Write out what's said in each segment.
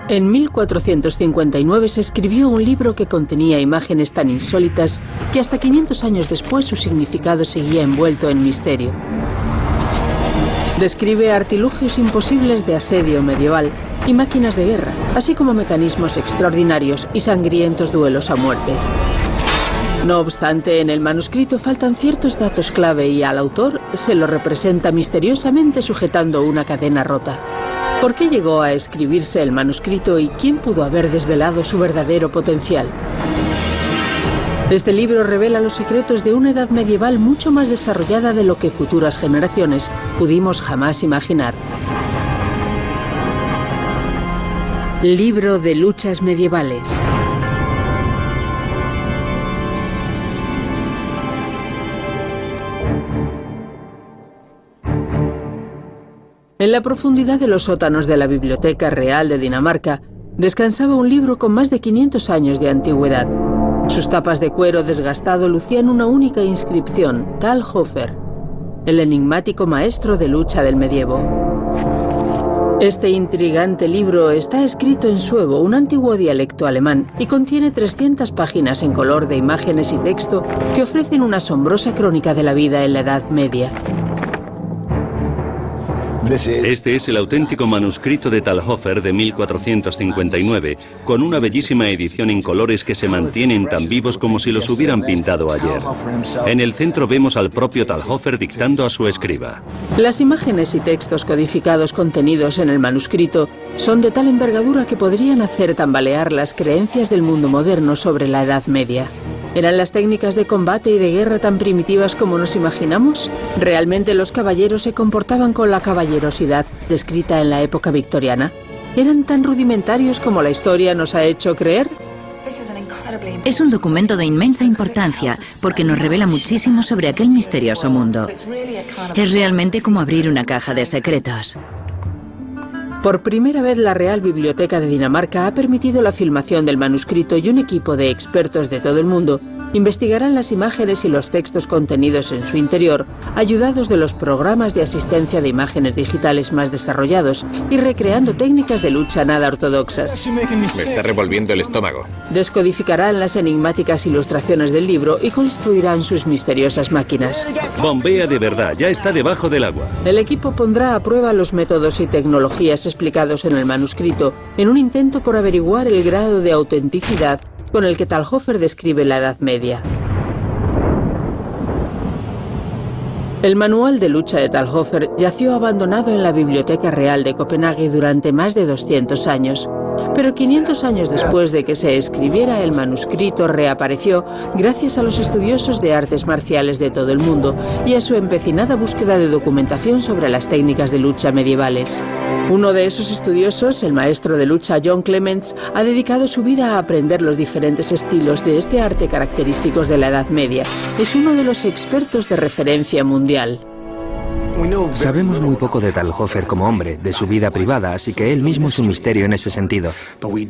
En 1459 se escribió un libro que contenía imágenes tan insólitas que hasta 500 años después su significado seguía envuelto en misterio. Describe artilugios imposibles de asedio medieval y máquinas de guerra, así como mecanismos extraordinarios y sangrientos duelos a muerte. No obstante, en el manuscrito faltan ciertos datos clave y al autor se lo representa misteriosamente sujetando una cadena rota. ¿Por qué llegó a escribirse el manuscrito y quién pudo haber desvelado su verdadero potencial? Este libro revela los secretos de una edad medieval mucho más desarrollada de lo que futuras generaciones pudimos jamás imaginar. Libro de luchas medievales. En la profundidad de los sótanos de la Biblioteca Real de Dinamarca descansaba un libro con más de 500 años de antigüedad. Sus tapas de cuero desgastado lucían una única inscripción: Talhofer, el enigmático maestro de lucha del medievo. Este intrigante libro está escrito en suevo, un antiguo dialecto alemán, y contiene 300 páginas en color de imágenes y texto que ofrecen una asombrosa crónica de la vida en la Edad Media. Este es el auténtico manuscrito de Talhofer de 1459, con una bellísima edición en colores que se mantienen tan vivos como si los hubieran pintado ayer. En el centro vemos al propio Talhofer dictando a su escriba. Las imágenes y textos codificados contenidos en el manuscrito son de tal envergadura que podrían hacer tambalear las creencias del mundo moderno sobre la Edad Media. ¿Eran las técnicas de combate y de guerra tan primitivas como nos imaginamos? ¿Realmente los caballeros se comportaban con la caballerosidad descrita en la época victoriana? ¿Eran tan rudimentarios como la historia nos ha hecho creer? Es un documento de inmensa importancia porque nos revela muchísimo sobre aquel misterioso mundo. Es realmente como abrir una caja de secretos. Por primera vez, la Real Biblioteca de Dinamarca ha permitido la filmación del manuscrito y un equipo de expertos de todo el mundo investigarán las imágenes y los textos contenidos en su interior, ayudados de los programas de asistencia de imágenes digitales más desarrollados y recreando técnicas de lucha nada ortodoxas. Me está revolviendo el estómago. Descodificarán las enigmáticas ilustraciones del libro y construirán sus misteriosas máquinas. Bombea de verdad, ya está debajo del agua. El equipo pondrá a prueba los métodos y tecnologías explicados en el manuscrito en un intento por averiguar el grado de autenticidad con el que Talhofer describe la Edad Media. El manual de lucha de Talhofer yació abandonado en la Biblioteca Real de Copenhague durante más de 200 años. Pero 500 años después de que se escribiera el manuscrito reapareció gracias a los estudiosos de artes marciales de todo el mundo y a su empecinada búsqueda de documentación sobre las técnicas de lucha medievales. Uno de esos estudiosos, el maestro de lucha John Clements, ha dedicado su vida a aprender los diferentes estilos de este arte característicos de la Edad Media. Es uno de los expertos de referencia mundial. Sabemos muy poco de Talhofer como hombre, de su vida privada, así que él mismo es un misterio en ese sentido.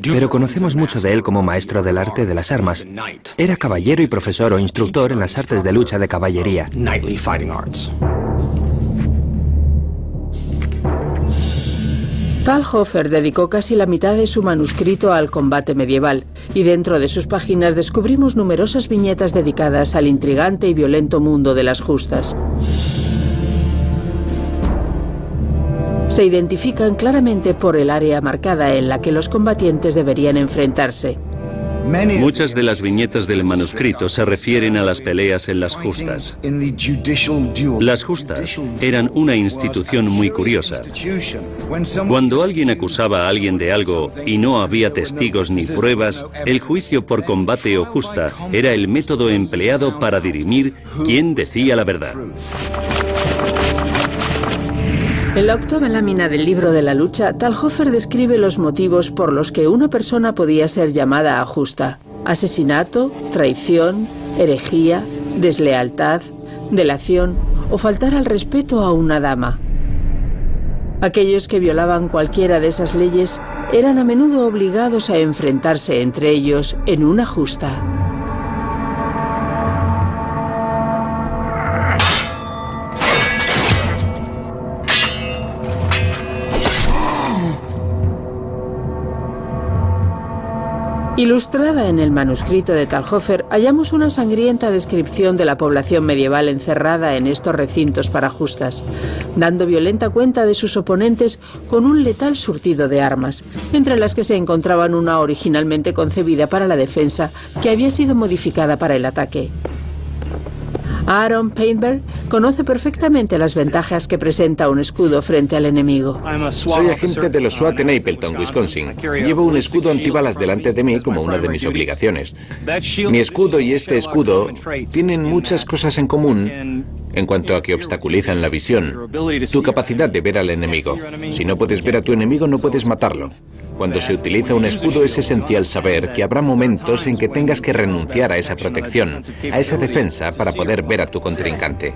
Pero conocemos mucho de él como maestro del arte de las armas. Era caballero y profesor o instructor en las artes de lucha de caballería. Talhofer dedicó casi la mitad de su manuscrito al combate medieval, y dentro de sus páginas descubrimos numerosas viñetas dedicadas al intrigante y violento mundo de las justas. Se identifican claramente por el área marcada en la que los combatientes deberían enfrentarse. Muchas de las viñetas del manuscrito se refieren a las peleas en las justas. Las justas eran una institución muy curiosa. Cuando alguien acusaba a alguien de algo y no había testigos ni pruebas, el juicio por combate o justa era el método empleado para dirimir quién decía la verdad. En la octava lámina del libro de la lucha, Talhofer describe los motivos por los que una persona podía ser llamada a justa: asesinato, traición, herejía, deslealtad, delación o faltar al respeto a una dama. Aquellos que violaban cualquiera de esas leyes eran a menudo obligados a enfrentarse entre ellos en una justa. Ilustrada en el manuscrito de Talhofer, hallamos una sangrienta descripción de la población medieval encerrada en estos recintos para justas, dando violenta cuenta de sus oponentes con un letal surtido de armas, entre las que se encontraban una originalmente concebida para la defensa que había sido modificada para el ataque. Aaron Painberg conoce perfectamente las ventajas que presenta un escudo frente al enemigo. Soy agente de los SWAT en Appleton, Wisconsin. Llevo un escudo antibalas delante de mí como una de mis obligaciones. Mi escudo y este escudo tienen muchas cosas en común en cuanto a que obstaculizan la visión, tu capacidad de ver al enemigo. Si no puedes ver a tu enemigo, no puedes matarlo. Cuando se utiliza un escudo es esencial saber que habrá momentos en que tengas que renunciar a esa protección, a esa defensa para poder ver a tu contrincante.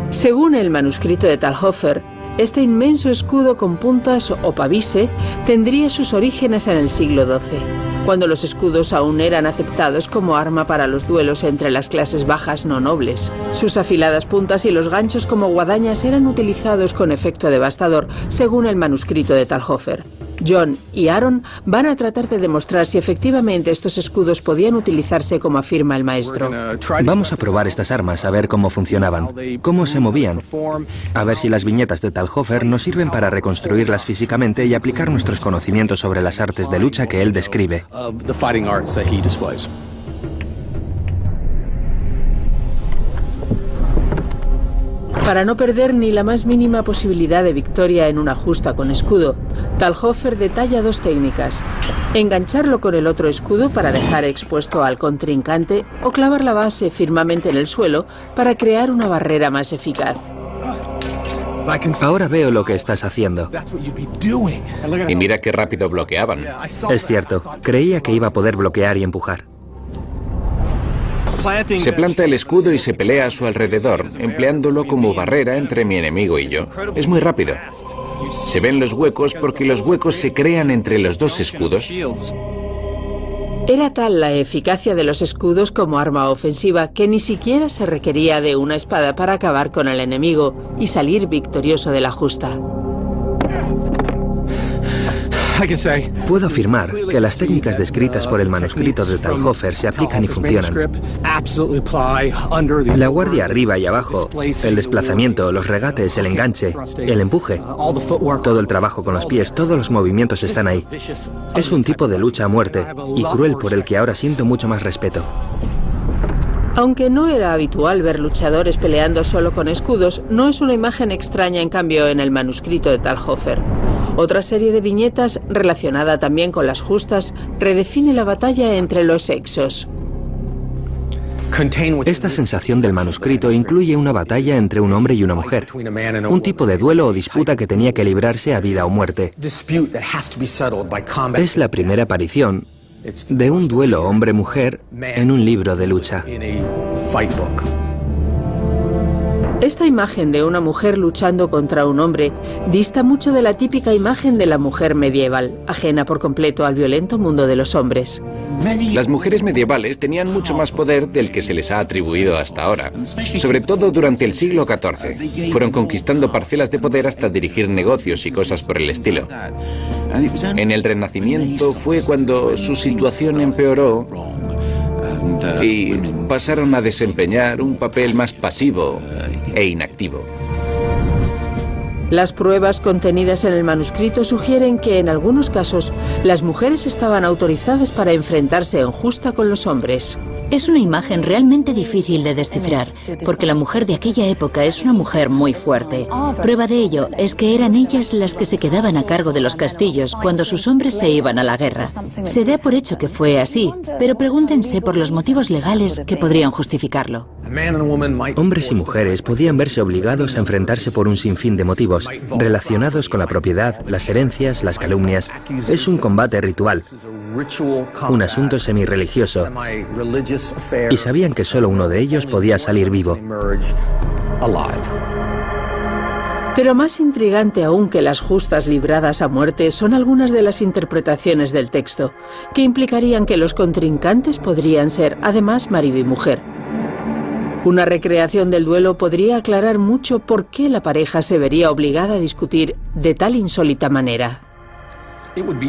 Según el manuscrito de Talhofer, este inmenso escudo con puntas o pavise tendría sus orígenes en el siglo XII, cuando los escudos aún eran aceptados como arma para los duelos entre las clases bajas no nobles. Sus afiladas puntas y los ganchos como guadañas eran utilizados con efecto devastador, según el manuscrito de Talhofer. John y Aaron van a tratar de demostrar si efectivamente estos escudos podían utilizarse como afirma el maestro. Vamos a probar estas armas, a ver cómo funcionaban, cómo se movían, a ver si las viñetas de Talhofer nos sirven para reconstruirlas físicamente y aplicar nuestros conocimientos sobre las artes de lucha que él describe. Para no perder ni la más mínima posibilidad de victoria en una justa con escudo, Talhofer detalla dos técnicas: engancharlo con el otro escudo para dejar expuesto al contrincante o clavar la base firmemente en el suelo para crear una barrera más eficaz. Ahora veo lo que estás haciendo. Y mira qué rápido bloqueaban. Es cierto, creía que iba a poder bloquear y empujar. Se planta el escudo y se pelea a su alrededor, empleándolo como barrera entre mi enemigo y yo. Es muy rápido. Se ven los huecos porque los huecos se crean entre los dos escudos. Era tal la eficacia de los escudos como arma ofensiva que ni siquiera se requería de una espada para acabar con el enemigo y salir victorioso de la justa. Puedo afirmar que las técnicas descritas por el manuscrito de Talhofer se aplican y funcionan. La guardia arriba y abajo, el desplazamiento, los regates, el enganche, el empuje, todo el trabajo con los pies, todos los movimientos están ahí. Es un tipo de lucha a muerte y cruel por el que ahora siento mucho más respeto. Aunque no era habitual ver luchadores peleando solo con escudos, no es una imagen extraña en cambio en el manuscrito de Talhofer. Otra serie de viñetas, relacionada también con las justas, redefine la batalla entre los sexos. Esta sensación del manuscrito incluye una batalla entre un hombre y una mujer, un tipo de duelo o disputa que tenía que librarse a vida o muerte. Es la primera aparición de un duelo hombre-mujer en un libro de lucha. Esta imagen de una mujer luchando contra un hombre dista mucho de la típica imagen de la mujer medieval, ajena por completo al violento mundo de los hombres. Las mujeres medievales tenían mucho más poder del que se les ha atribuido hasta ahora, sobre todo durante el siglo XIV. Fueron conquistando parcelas de poder hasta dirigir negocios y cosas por el estilo. En el Renacimiento fue cuando su situación empeoró y pasaron a desempeñar un papel más pasivo e inactivo. Las pruebas contenidas en el manuscrito sugieren que en algunos casos las mujeres estaban autorizadas para enfrentarse en justa con los hombres. Es una imagen realmente difícil de descifrar, porque la mujer de aquella época es una mujer muy fuerte. Prueba de ello es que eran ellas las que se quedaban a cargo de los castillos cuando sus hombres se iban a la guerra. Se da por hecho que fue así, pero pregúntense por los motivos legales que podrían justificarlo. Hombres y mujeres podían verse obligados a enfrentarse por un sinfín de motivos, relacionados con la propiedad, las herencias, las calumnias. Es un combate ritual, un asunto semirreligioso. Y sabían que solo uno de ellos podía salir vivo. Pero más intrigante aún que las justas libradas a muerte son algunas de las interpretaciones del texto, que implicarían que los contrincantes podrían ser, además, marido y mujer. Una recreación del duelo podría aclarar mucho por qué la pareja se vería obligada a discutir de tal insólita manera.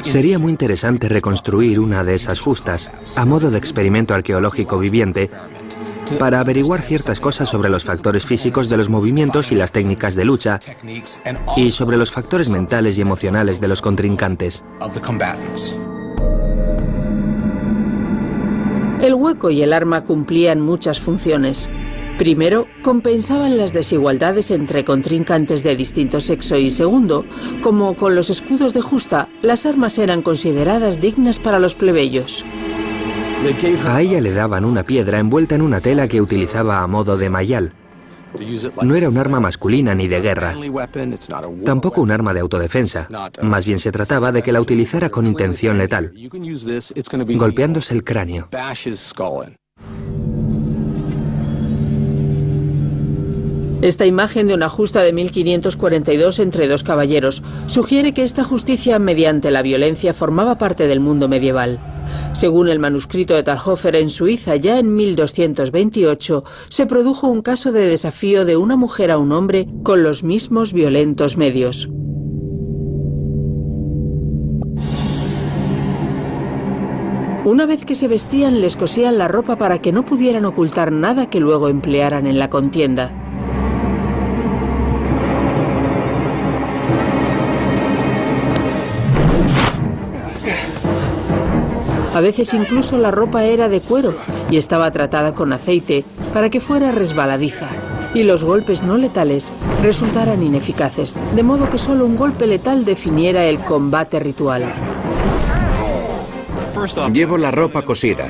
Sería muy interesante reconstruir una de esas justas, a modo de experimento arqueológico viviente, para averiguar ciertas cosas sobre los factores físicos de los movimientos y las técnicas de lucha, y sobre los factores mentales y emocionales de los contrincantes. El hueco y el arma cumplían muchas funciones. Primero, compensaban las desigualdades entre contrincantes de distinto sexo y segundo, como con los escudos de justa, las armas eran consideradas dignas para los plebeyos. A ella le daban una piedra envuelta en una tela que utilizaba a modo de mayal. No era un arma masculina ni de guerra, tampoco un arma de autodefensa. Más bien se trataba de que la utilizara con intención letal, golpeándose el cráneo. Esta imagen de una justa de 1542 entre dos caballeros sugiere que esta justicia mediante la violencia formaba parte del mundo medieval. Según el manuscrito de Talhofer, en Suiza, ya en 1228, se produjo un caso de desafío de una mujer a un hombre con los mismos violentos medios. Una vez que se vestían, les cosían la ropa para que no pudieran ocultar nada que luego emplearan en la contienda. A veces incluso la ropa era de cuero y estaba tratada con aceite para que fuera resbaladiza y los golpes no letales resultaran ineficaces, de modo que solo un golpe letal definiera el combate ritual. Llevo la ropa cosida.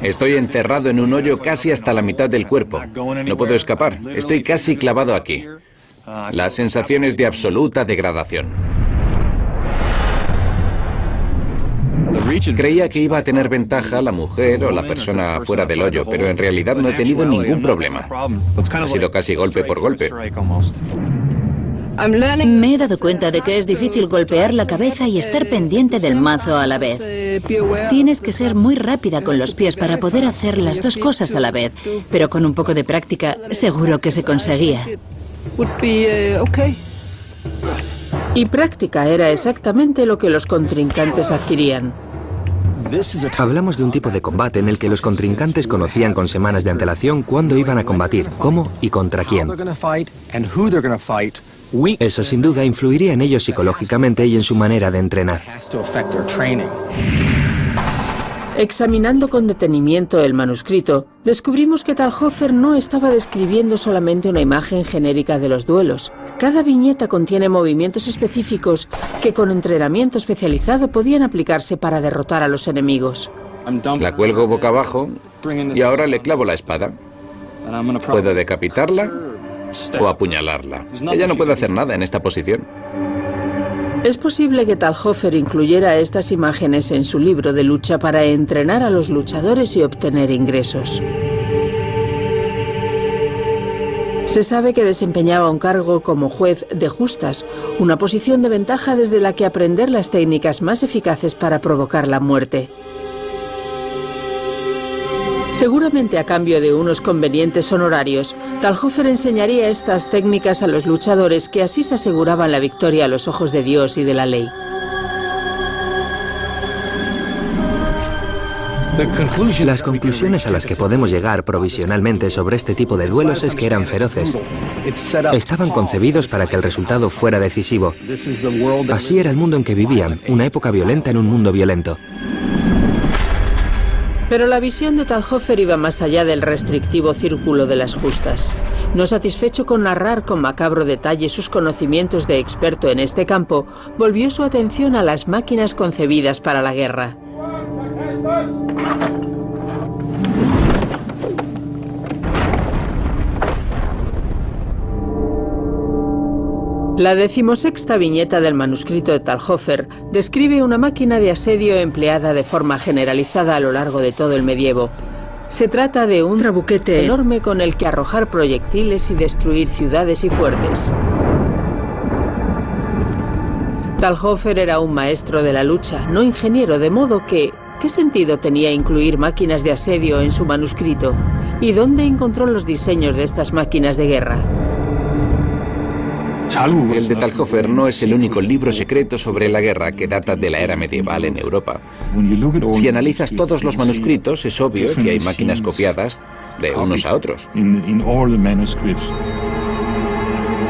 Estoy enterrado en un hoyo casi hasta la mitad del cuerpo. No puedo escapar. Estoy casi clavado aquí. La sensación es de absoluta degradación. Creía que iba a tener ventaja la mujer o la persona fuera del hoyo, pero en realidad no he tenido ningún problema. Ha sido casi golpe por golpe. Me he dado cuenta de que es difícil golpear la cabeza y estar pendiente del mazo a la vez. Tienes que ser muy rápida con los pies para poder hacer las dos cosas a la vez, pero con un poco de práctica seguro que se conseguía. Y práctica era exactamente lo que los contrincantes adquirían. Hablamos de un tipo de combate en el que los contrincantes conocían con semanas de antelación cuándo iban a combatir, cómo y contra quién. Eso sin duda influiría en ellos psicológicamente y en su manera de entrenar. Examinando con detenimiento el manuscrito, descubrimos que Talhofer no estaba describiendo solamente una imagen genérica de los duelos. Cada viñeta contiene movimientos específicos que con entrenamiento especializado podían aplicarse para derrotar a los enemigos. La cuelgo boca abajo y ahora le clavo la espada. Puedo decapitarla o apuñalarla. Ella no puede hacer nada en esta posición. Es posible que Talhofer incluyera estas imágenes en su libro de lucha para entrenar a los luchadores y obtener ingresos. Se sabe que desempeñaba un cargo como juez de justas, una posición de ventaja desde la que aprender las técnicas más eficaces para provocar la muerte. Seguramente a cambio de unos convenientes honorarios, Talhofer enseñaría estas técnicas a los luchadores que así se aseguraban la victoria a los ojos de Dios y de la ley. Las conclusiones a las que podemos llegar provisionalmente sobre este tipo de duelos es que eran feroces. Estaban concebidos para que el resultado fuera decisivo. Así era el mundo en que vivían, una época violenta en un mundo violento. Pero la visión de Talhofer iba más allá del restrictivo círculo de las justas. No satisfecho con narrar con macabro detalle sus conocimientos de experto en este campo, volvió su atención a las máquinas concebidas para la guerra. La 16ª viñeta del manuscrito de Talhofer describe una máquina de asedio empleada de forma generalizada a lo largo de todo el medievo. Se trata de un trabuquete enorme con el que arrojar proyectiles y destruir ciudades y fuertes. Talhofer era un maestro de la lucha, no ingeniero, de modo que ¿qué sentido tenía incluir máquinas de asedio en su manuscrito? ¿Y dónde encontró los diseños de estas máquinas de guerra? El de Talhofer no es el único libro secreto sobre la guerra que data de la era medieval en Europa. Si analizas todos los manuscritos, es obvio que hay máquinas copiadas de unos a otros.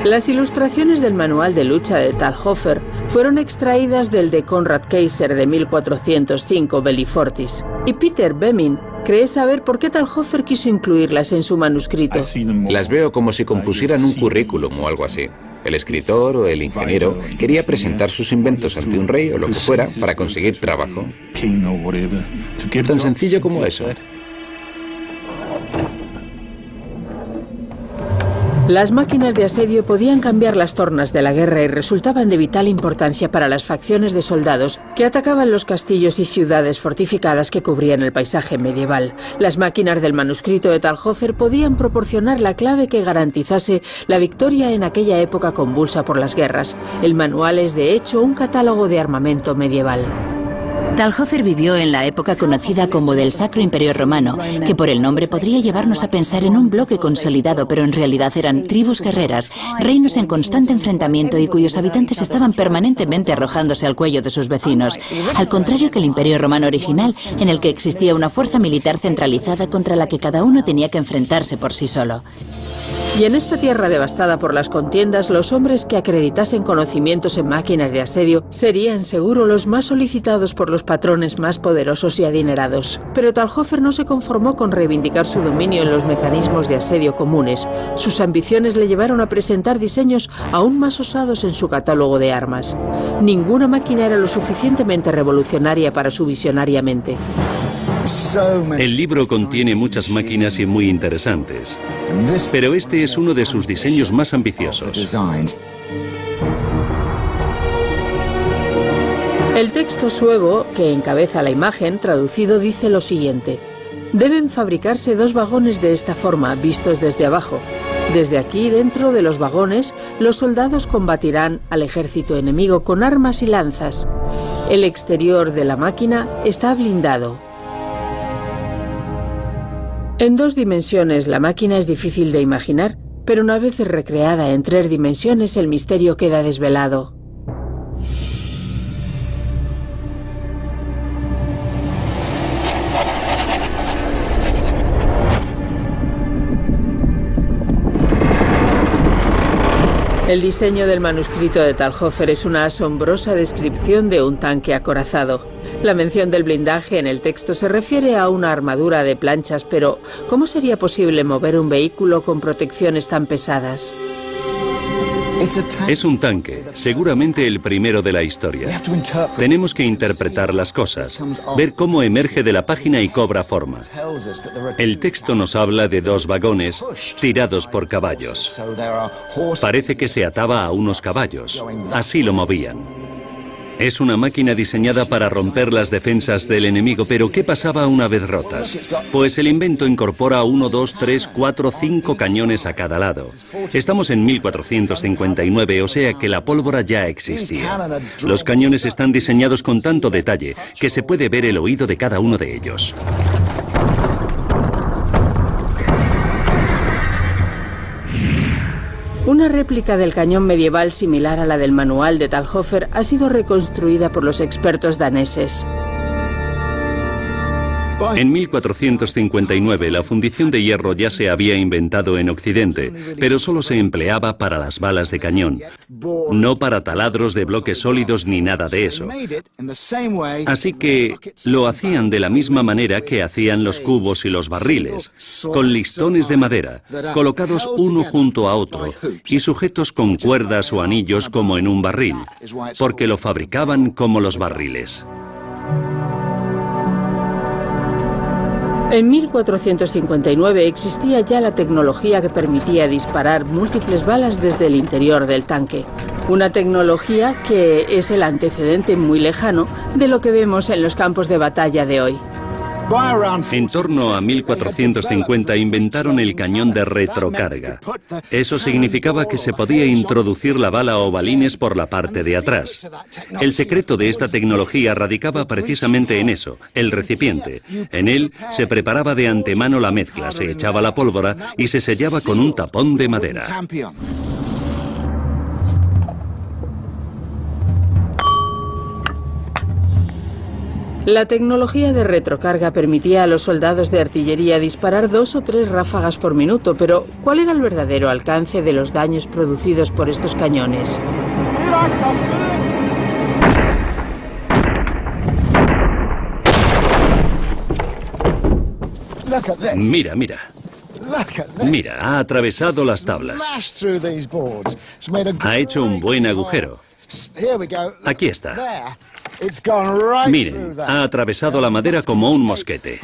Las ilustraciones del manual de lucha de Talhofer fueron extraídas del de Konrad Kaiser de 1405, Bellifortis. Y Peter Bemin cree saber por qué Talhofer quiso incluirlas en su manuscrito. Las veo como si compusieran un currículum o algo así. El escritor o el ingeniero quería presentar sus inventos ante un rey o lo que fuera para conseguir trabajo. Tan sencillo como eso. Las máquinas de asedio podían cambiar las tornas de la guerra y resultaban de vital importancia para las facciones de soldados que atacaban los castillos y ciudades fortificadas que cubrían el paisaje medieval. Las máquinas del manuscrito de Talhofer podían proporcionar la clave que garantizase la victoria en aquella época convulsa por las guerras. El manual es, de hecho, un catálogo de armamento medieval. Talhofer vivió en la época conocida como del Sacro Imperio Romano, que por el nombre podría llevarnos a pensar en un bloque consolidado, pero en realidad eran tribus guerreras, reinos en constante enfrentamiento y cuyos habitantes estaban permanentemente arrojándose al cuello de sus vecinos, al contrario que el Imperio Romano original, en el que existía una fuerza militar centralizada contra la que cada uno tenía que enfrentarse por sí solo. Y en esta tierra devastada por las contiendas, los hombres que acreditasen conocimientos en máquinas de asedio serían seguro los más solicitados por los patrones más poderosos y adinerados. Pero Talhofer no se conformó con reivindicar su dominio en los mecanismos de asedio comunes. Sus ambiciones le llevaron a presentar diseños aún más osados en su catálogo de armas. Ninguna máquina era lo suficientemente revolucionaria para su visionaria mente. El libro contiene muchas máquinas y muy interesantes, pero este es uno de sus diseños más ambiciosos. El texto suevo, que encabeza la imagen, traducido, dice lo siguiente: deben fabricarse 2 vagones de esta forma, vistos desde abajo. Desde aquí, dentro de los vagones, los soldados combatirán al ejército enemigo con armas y lanzas. El exterior de la máquina está blindado. En 2 dimensiones la máquina es difícil de imaginar, pero una vez recreada en 3 dimensiones el misterio queda desvelado. El diseño del manuscrito de Talhofer es una asombrosa descripción de un tanque acorazado. La mención del blindaje en el texto se refiere a una armadura de planchas, pero ¿cómo sería posible mover un vehículo con protecciones tan pesadas? Es un tanque, seguramente el primero de la historia. Tenemos que interpretar las cosas, ver cómo emerge de la página y cobra forma. El texto nos habla de 2 vagones tirados por caballos. Parece que se ataba a unos caballos. Así lo movían. Es una máquina diseñada para romper las defensas del enemigo, pero ¿qué pasaba una vez rotas? Pues el invento incorpora 1, 2, 3, 4, 5 cañones a cada lado. Estamos en 1459, o sea que la pólvora ya existía. Los cañones están diseñados con tanto detalle que se puede ver el oído de cada uno de ellos. Una réplica del cañón medieval similar a la del manual de Talhofer ha sido reconstruida por los expertos daneses. En 1459 la fundición de hierro ya se había inventado en Occidente, pero solo se empleaba para las balas de cañón, no para taladros de bloques sólidos ni nada de eso. Así que lo hacían de la misma manera que hacían los cubos y los barriles, con listones de madera, colocados uno junto a otro y sujetos con cuerdas o anillos como en un barril, porque lo fabricaban como los barriles. En 1459 existía ya la tecnología que permitía disparar múltiples balas desde el interior del tanque. Una tecnología que es el antecedente muy lejano de lo que vemos en los campos de batalla de hoy. En torno a 1450 inventaron el cañón de retrocarga. Eso significaba que se podía introducir la bala o balines por la parte de atrás. El secreto de esta tecnología radicaba precisamente en eso, el recipiente. En él se preparaba de antemano la mezcla, se echaba la pólvora y se sellaba con un tapón de madera. La tecnología de retrocarga permitía a los soldados de artillería disparar 2 o 3 ráfagas por minuto, pero ¿cuál era el verdadero alcance de los daños producidos por estos cañones? Mira, mira. Mira, ha atravesado las tablas. Ha hecho un buen agujero. Aquí está. Miren, ha atravesado la madera como un mosquete.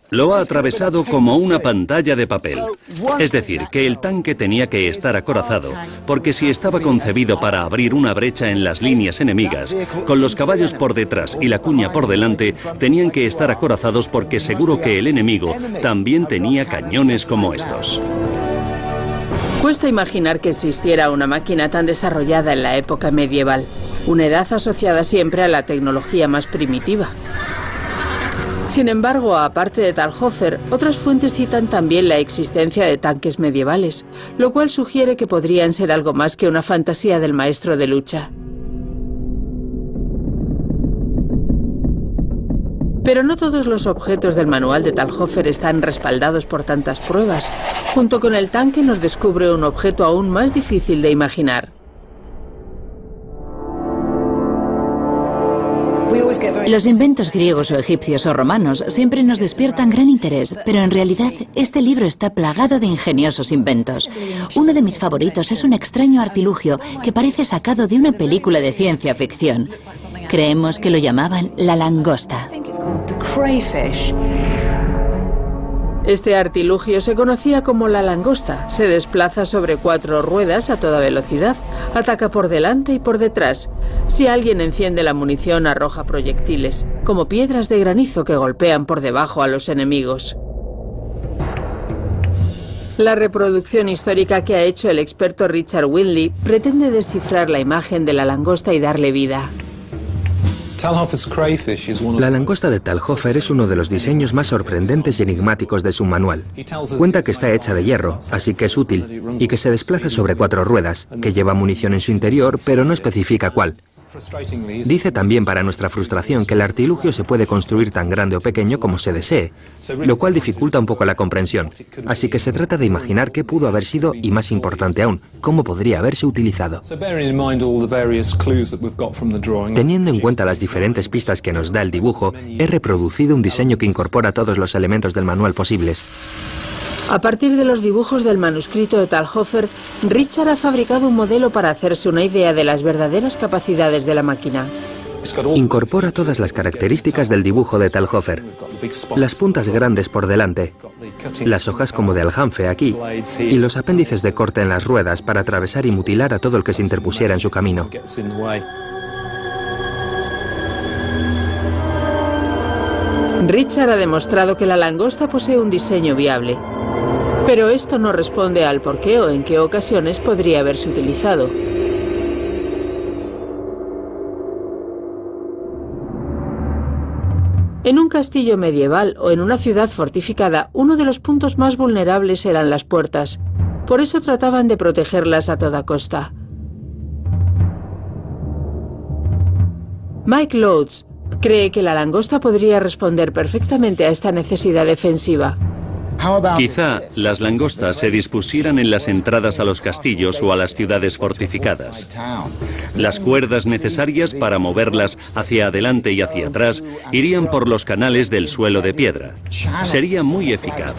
Lo ha atravesado como una pantalla de papel. Es decir, que el tanque tenía que estar acorazado, porque si estaba concebido para abrir una brecha en las líneas enemigas, con los caballos por detrás y la cuña por delante, tenían que estar acorazados porque seguro que el enemigo también tenía cañones como estos. Cuesta imaginar que existiera una máquina tan desarrollada en la época medieval, una edad asociada siempre a la tecnología más primitiva. Sin embargo, aparte de Talhofer, otras fuentes citan también la existencia de tanques medievales, lo cual sugiere que podrían ser algo más que una fantasía del maestro de lucha. Pero no todos los objetos del manual de Talhofer están respaldados por tantas pruebas. Junto con el tanque nos descubre un objeto aún más difícil de imaginar. Los inventos griegos o egipcios o romanos siempre nos despiertan gran interés, pero en realidad este libro está plagado de ingeniosos inventos. Uno de mis favoritos es un extraño artilugio que parece sacado de una película de ciencia ficción. Creemos que lo llamaban la langosta. Este artilugio se conocía como la langosta. Se desplaza sobre 4 ruedas a toda velocidad. Ataca por delante y por detrás. Si alguien enciende la munición, arroja proyectiles, como piedras de granizo que golpean por debajo a los enemigos. La reproducción histórica que ha hecho el experto Richard Whitley pretende descifrar la imagen de la langosta y darle vida. La langosta de Talhofer es uno de los diseños más sorprendentes y enigmáticos de su manual. Cuenta que está hecha de hierro, así que es útil, y que se desplaza sobre 4 ruedas, que lleva munición en su interior, pero no especifica cuál. Dice también, para nuestra frustración, que el artilugio se puede construir tan grande o pequeño como se desee, lo cual dificulta un poco la comprensión. Así que se trata de imaginar qué pudo haber sido y, más importante aún, cómo podría haberse utilizado. Teniendo en cuenta las diferentes pistas que nos da el dibujo, he reproducido un diseño que incorpora todos los elementos del manual posibles. A partir de los dibujos del manuscrito de Talhofer, Richard ha fabricado un modelo para hacerse una idea de las verdaderas capacidades de la máquina. Incorpora todas las características del dibujo de Talhofer. Las puntas grandes por delante, las hojas como de aljamfe aquí, y los apéndices de corte en las ruedas para atravesar y mutilar a todo el que se interpusiera en su camino. Richard ha demostrado que la langosta posee un diseño viable. Pero esto no responde al por qué o en qué ocasiones podría haberse utilizado. En un castillo medieval o en una ciudad fortificada, uno de los puntos más vulnerables eran las puertas. Por eso trataban de protegerlas a toda costa. Mike Loads cree que la langosta podría responder perfectamente a esta necesidad defensiva. Quizá las langostas se dispusieran en las entradas a los castillos o a las ciudades fortificadas. Las cuerdas necesarias para moverlas hacia adelante y hacia atrás irían por los canales del suelo de piedra. Sería muy eficaz.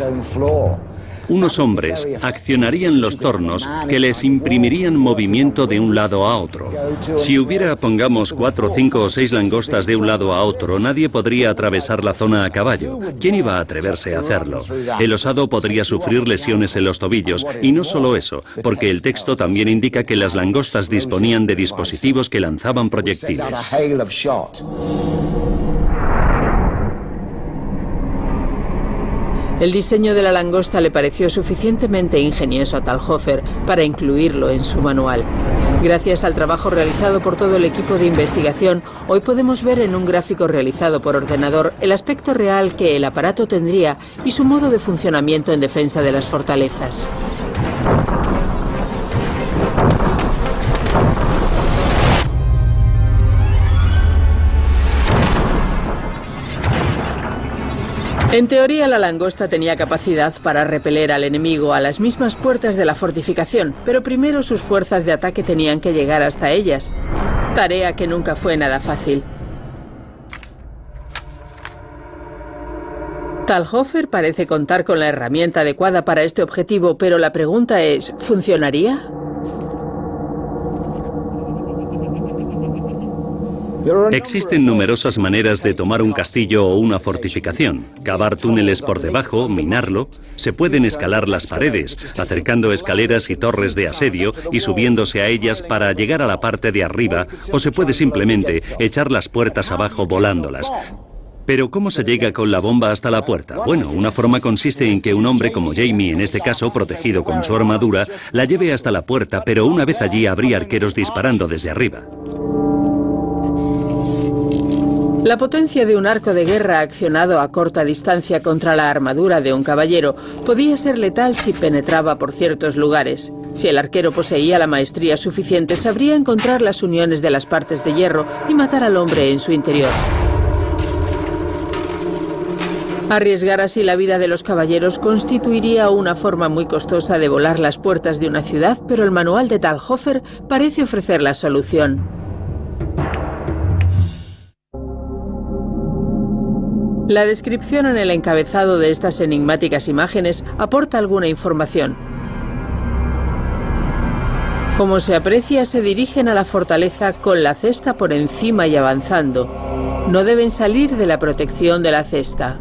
Unos hombres accionarían los tornos que les imprimirían movimiento de un lado a otro. Si hubiera, pongamos, 4, 5 o 6 langostas de un lado a otro, nadie podría atravesar la zona a caballo. ¿Quién iba a atreverse a hacerlo? El osado podría sufrir lesiones en los tobillos, y no solo eso, porque el texto también indica que las langostas disponían de dispositivos que lanzaban proyectiles. El diseño de la langosta le pareció suficientemente ingenioso a Talhofer para incluirlo en su manual. Gracias al trabajo realizado por todo el equipo de investigación, hoy podemos ver en un gráfico realizado por ordenador el aspecto real que el aparato tendría y su modo de funcionamiento en defensa de las fortalezas. En teoría, la langosta tenía capacidad para repeler al enemigo a las mismas puertas de la fortificación, pero primero sus fuerzas de ataque tenían que llegar hasta ellas, tarea que nunca fue nada fácil. Talhofer parece contar con la herramienta adecuada para este objetivo, pero la pregunta es, ¿funcionaría? Existen numerosas maneras de tomar un castillo o una fortificación. Cavar túneles por debajo, minarlo. Se pueden escalar las paredes, acercando escaleras y torres de asedio y subiéndose a ellas para llegar a la parte de arriba, o se puede simplemente echar las puertas abajo volándolas. Pero ¿cómo se llega con la bomba hasta la puerta? Bueno, una forma consiste en que un hombre como Jamie, en este caso, protegido con su armadura, la lleve hasta la puerta, pero una vez allí habría arqueros disparando desde arriba. La potencia de un arco de guerra accionado a corta distancia contra la armadura de un caballero podía ser letal si penetraba por ciertos lugares. Si el arquero poseía la maestría suficiente, sabría encontrar las uniones de las partes de hierro y matar al hombre en su interior. Arriesgar así la vida de los caballeros constituiría una forma muy costosa de volar las puertas de una ciudad, pero el manual de Talhofer parece ofrecer la solución. La descripción en el encabezado de estas enigmáticas imágenes aporta alguna información. Como se aprecia, se dirigen a la fortaleza con la cesta por encima y avanzando. No deben salir de la protección de la cesta.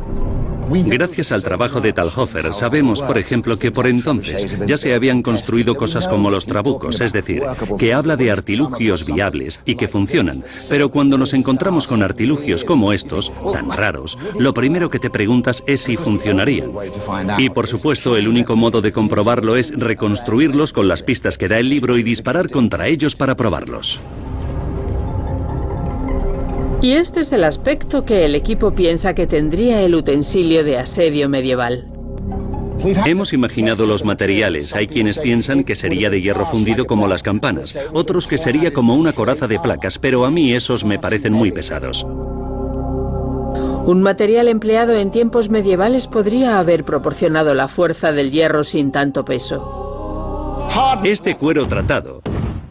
Gracias al trabajo de Talhofer, sabemos, por ejemplo, que por entonces ya se habían construido cosas como los trabucos, es decir, que habla de artilugios viables y que funcionan. Pero cuando nos encontramos con artilugios como estos, tan raros, lo primero que te preguntas es si funcionarían. Y por supuesto, el único modo de comprobarlo es reconstruirlos con las pistas que da el libro y disparar contra ellos para probarlos. Y este es el aspecto que el equipo piensa que tendría el utensilio de asedio medieval. Hemos imaginado los materiales. Hay quienes piensan que sería de hierro fundido como las campanas, otros que sería como una coraza de placas, pero a mí esos me parecen muy pesados. Un material empleado en tiempos medievales podría haber proporcionado la fuerza del hierro sin tanto peso. Este cuero tratado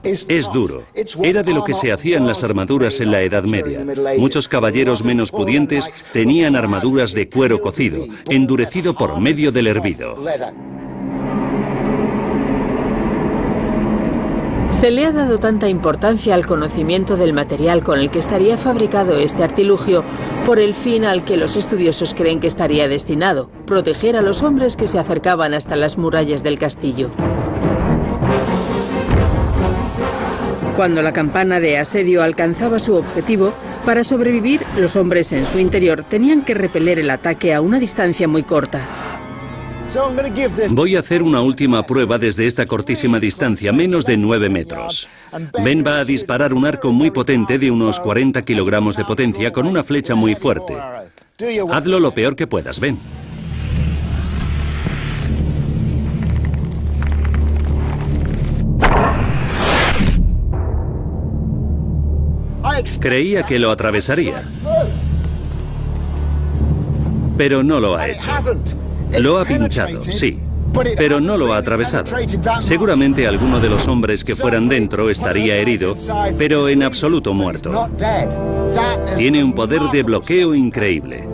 es duro. Era de lo que se hacían las armaduras en la Edad Media. Muchos caballeros menos pudientes tenían armaduras de cuero cocido, endurecido por medio del hervido. Se le ha dado tanta importancia al conocimiento del material con el que estaría fabricado este artilugio por el fin al que los estudiosos creen que estaría destinado: proteger a los hombres que se acercaban hasta las murallas del castillo. Cuando la campana de asedio alcanzaba su objetivo, para sobrevivir, los hombres en su interior tenían que repeler el ataque a una distancia muy corta. Voy a hacer una última prueba desde esta cortísima distancia, menos de 9 metros. Ben va a disparar un arco muy potente de unos 40 kilogramos de potencia con una flecha muy fuerte. Hazlo lo peor que puedas, Ben. Creía que lo atravesaría, pero no lo ha hecho. Lo ha pinchado, sí, pero no lo ha atravesado. Seguramente alguno de los hombres que fueran dentro estaría herido, pero en absoluto muerto. Tiene un poder de bloqueo increíble.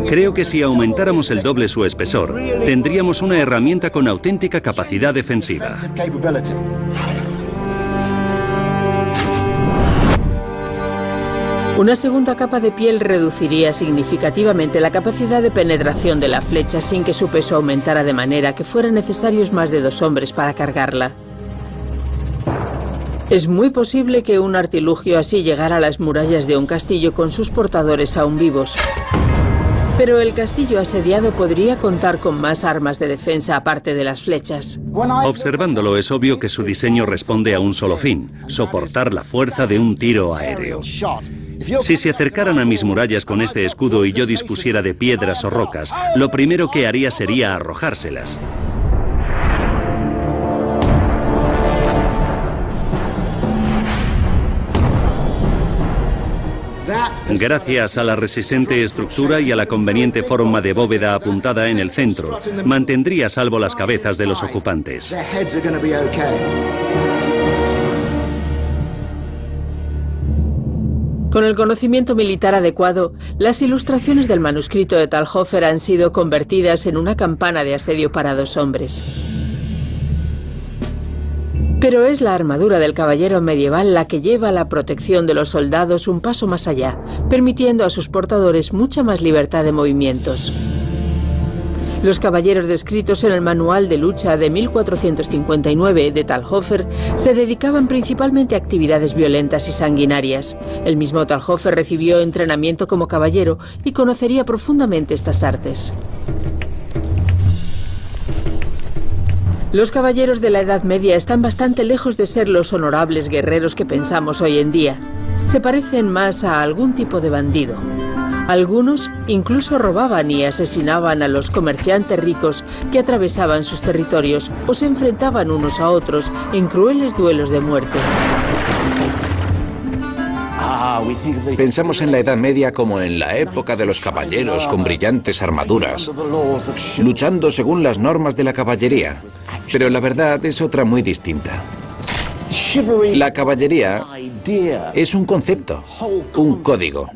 Creo que si aumentáramos el doble su espesor, tendríamos una herramienta con auténtica capacidad defensiva. Una segunda capa de piel reduciría significativamente la capacidad de penetración de la flecha sin que su peso aumentara de manera que fueran necesarios más de 2 hombres para cargarla. Es muy posible que un artilugio así llegara a las murallas de un castillo con sus portadores aún vivos. Pero el castillo asediado podría contar con más armas de defensa aparte de las flechas. Observándolo es obvio que su diseño responde a un solo fin: soportar la fuerza de un tiro aéreo. Si se acercaran a mis murallas con este escudo y yo dispusiera de piedras o rocas, lo primero que haría sería arrojárselas. Gracias a la resistente estructura y a la conveniente forma de bóveda apuntada en el centro, mantendría a salvo las cabezas de los ocupantes. Con el conocimiento militar adecuado, las ilustraciones del manuscrito de Talhofer han sido convertidas en una campana de asedio para 2 hombres. Pero es la armadura del caballero medieval la que lleva la protección de los soldados un paso más allá, permitiendo a sus portadores mucha más libertad de movimientos. Los caballeros descritos en el manual de lucha de 1459 de Talhofer se dedicaban principalmente a actividades violentas y sanguinarias. El mismo Talhofer recibió entrenamiento como caballero y conocería profundamente estas artes. Los caballeros de la Edad Media están bastante lejos de ser los honorables guerreros que pensamos hoy en día. Se parecen más a algún tipo de bandido. Algunos incluso robaban y asesinaban a los comerciantes ricos que atravesaban sus territorios o se enfrentaban unos a otros en crueles duelos de muerte. Pensamos en la Edad Media como en la época de los caballeros con brillantes armaduras, luchando según las normas de la caballería. Pero la verdad es otra muy distinta. La caballería es un concepto, un código,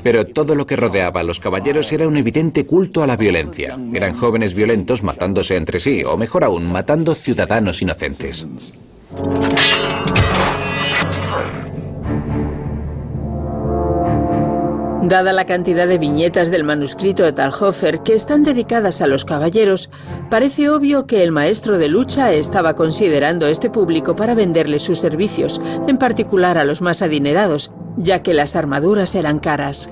pero todo lo que rodeaba a los caballeros era un evidente culto a la violencia. Eran jóvenes violentos matándose entre sí, o mejor aún, matando ciudadanos inocentes. Dada la cantidad de viñetas del manuscrito de Talhofer que están dedicadas a los caballeros, parece obvio que el maestro de lucha estaba considerando este público para venderle sus servicios, en particular a los más adinerados, ya que las armaduras eran caras.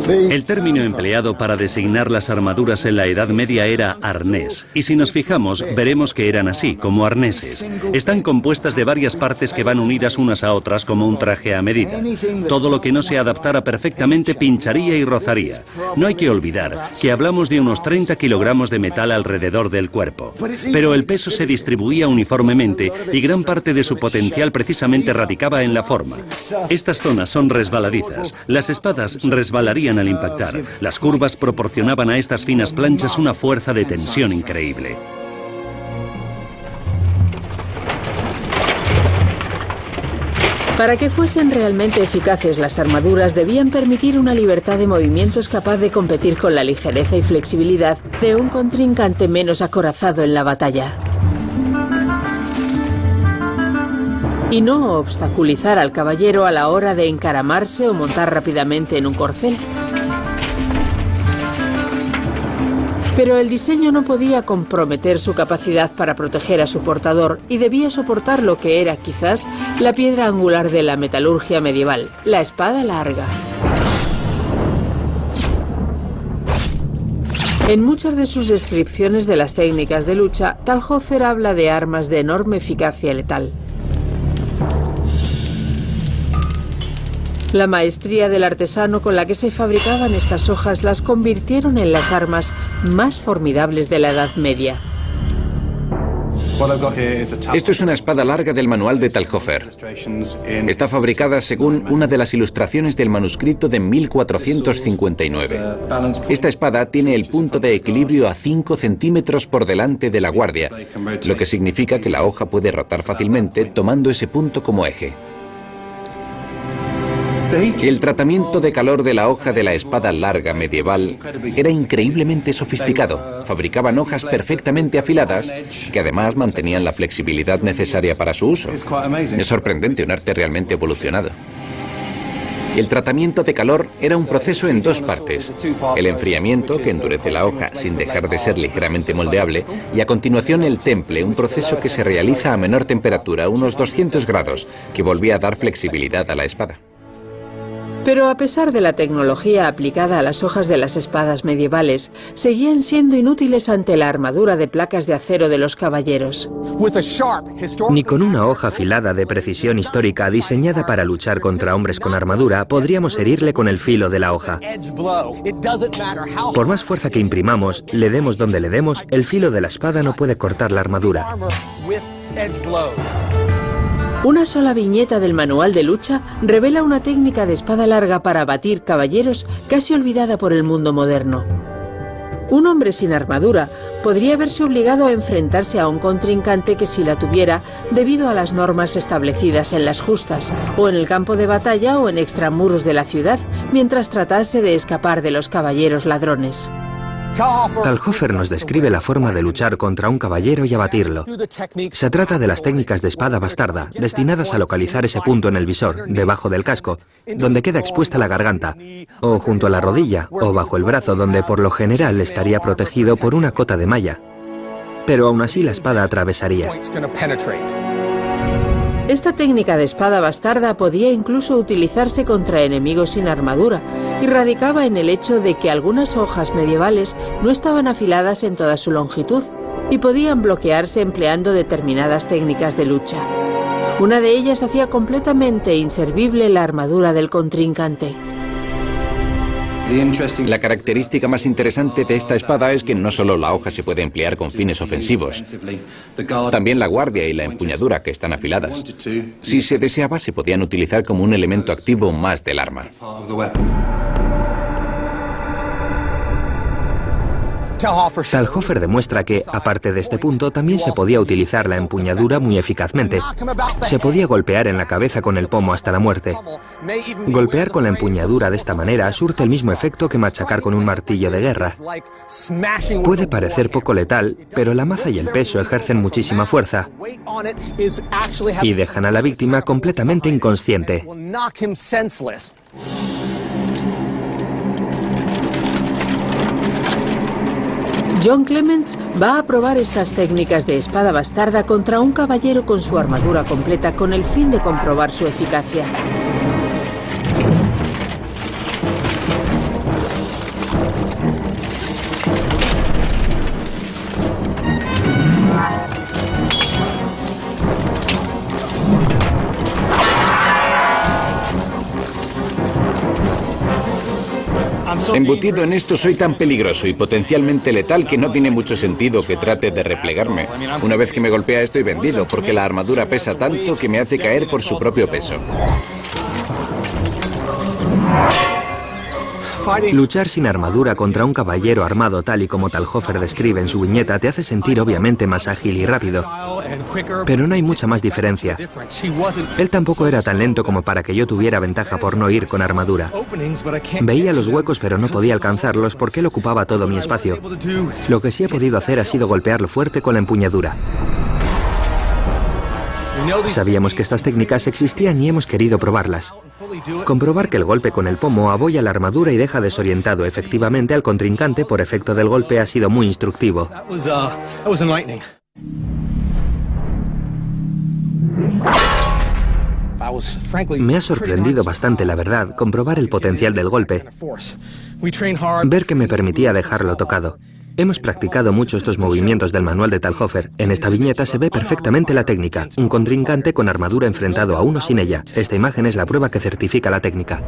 El término empleado para designar las armaduras en la Edad Media era arnés, y si nos fijamos veremos que eran así, como arneses. Están compuestas de varias partes que van unidas unas a otras como un traje a medida. Todo lo que no se adaptara perfectamente pincharía y rozaría. No hay que olvidar que hablamos de unos 30 kilogramos de metal alrededor del cuerpo. Pero el peso se distribuía uniformemente y gran parte de su potencial precisamente radicaba en la forma. Estas zonas son resbaladizas. Las espadas resbalarían al impactar. Las curvas proporcionaban a estas finas planchas una fuerza de tensión increíble. Para que fuesen realmente eficaces, las armaduras debían permitir una libertad de movimientos capaz de competir con la ligereza y flexibilidad de un contrincante menos acorazado en la batalla. Y no obstaculizar al caballero a la hora de encaramarse o montar rápidamente en un corcel. Pero el diseño no podía comprometer su capacidad para proteger a su portador y debía soportar lo que era, quizás, la piedra angular de la metalurgia medieval, la espada larga. En muchas de sus descripciones de las técnicas de lucha, Talhofer habla de armas de enorme eficacia letal. La maestría del artesano con la que se fabricaban estas hojas las convirtieron en las armas más formidables de la Edad Media. Esto es una espada larga del manual de Talhofer. Está fabricada según una de las ilustraciones del manuscrito de 1459. Esta espada tiene el punto de equilibrio a 5 centímetros por delante de la guardia, lo que significa que la hoja puede rotar fácilmente tomando ese punto como eje. El tratamiento de calor de la hoja de la espada larga medieval era increíblemente sofisticado. Fabricaban hojas perfectamente afiladas que además mantenían la flexibilidad necesaria para su uso. Es sorprendente, un arte realmente evolucionado. El tratamiento de calor era un proceso en 2 partes. El enfriamiento, que endurece la hoja sin dejar de ser ligeramente moldeable, y a continuación el temple, un proceso que se realiza a menor temperatura, unos 200 grados, que volvía a dar flexibilidad a la espada. Pero a pesar de la tecnología aplicada a las hojas de las espadas medievales, seguían siendo inútiles ante la armadura de placas de acero de los caballeros. Ni con una hoja afilada de precisión histórica diseñada para luchar contra hombres con armadura podríamos herirle con el filo de la hoja. Por más fuerza que imprimamos, le demos donde le demos, el filo de la espada no puede cortar la armadura. Una sola viñeta del manual de lucha revela una técnica de espada larga para abatir caballeros casi olvidada por el mundo moderno. Un hombre sin armadura podría verse obligado a enfrentarse a un contrincante que sí la tuviera debido a las normas establecidas en las justas, o en el campo de batalla o en extramuros de la ciudad, mientras tratase de escapar de los caballeros ladrones. Talhofer nos describe la forma de luchar contra un caballero y abatirlo. Se trata de las técnicas de espada bastarda, destinadas a localizar ese punto en el visor, debajo del casco, donde queda expuesta la garganta, o junto a la rodilla, o bajo el brazo, donde por lo general estaría protegido por una cota de malla. Pero aún así la espada atravesaría. Esta técnica de espada bastarda podía incluso utilizarse contra enemigos sin armadura y radicaba en el hecho de que algunas hojas medievales no estaban afiladas en toda su longitud y podían bloquearse empleando determinadas técnicas de lucha. Una de ellas hacía completamente inservible la armadura del contrincante. La característica más interesante de esta espada es que no solo la hoja se puede emplear con fines ofensivos, también la guardia y la empuñadura, que están afiladas. Si se deseaba, se podían utilizar como un elemento activo más del arma. Talhofer demuestra que, aparte de este punto, también se podía utilizar la empuñadura muy eficazmente. Se podía golpear en la cabeza con el pomo hasta la muerte. Golpear con la empuñadura de esta manera surte el mismo efecto que machacar con un martillo de guerra. Puede parecer poco letal, pero la maza y el peso ejercen muchísima fuerza y dejan a la víctima completamente inconsciente. John Clements va a probar estas técnicas de espada bastarda contra un caballero con su armadura completa con el fin de comprobar su eficacia. Embutido en esto, soy tan peligroso y potencialmente letal que no tiene mucho sentido que trate de replegarme. Una vez que me golpea estoy vendido, porque la armadura pesa tanto que me hace caer por su propio peso. Luchar sin armadura contra un caballero armado tal y como Talhofer describe en su viñeta te hace sentir obviamente más ágil y rápido. Pero no hay mucha más diferencia. Él tampoco era tan lento como para que yo tuviera ventaja por no ir con armadura. Veía los huecos pero no podía alcanzarlos porque él ocupaba todo mi espacio. Lo que sí he podido hacer ha sido golpearlo fuerte con la empuñadura. Sabíamos que estas técnicas existían y hemos querido probarlas. Comprobar que el golpe con el pomo abolla la armadura y deja desorientado efectivamente al contrincante por efecto del golpe ha sido muy instructivo. Me ha sorprendido bastante, la verdad, comprobar el potencial del golpe. Ver que me permitía dejarlo tocado. Hemos practicado mucho estos movimientos del manual de Talhofer. En esta viñeta se ve perfectamente la técnica. Un contrincante con armadura enfrentado a uno sin ella. Esta imagen es la prueba que certifica la técnica.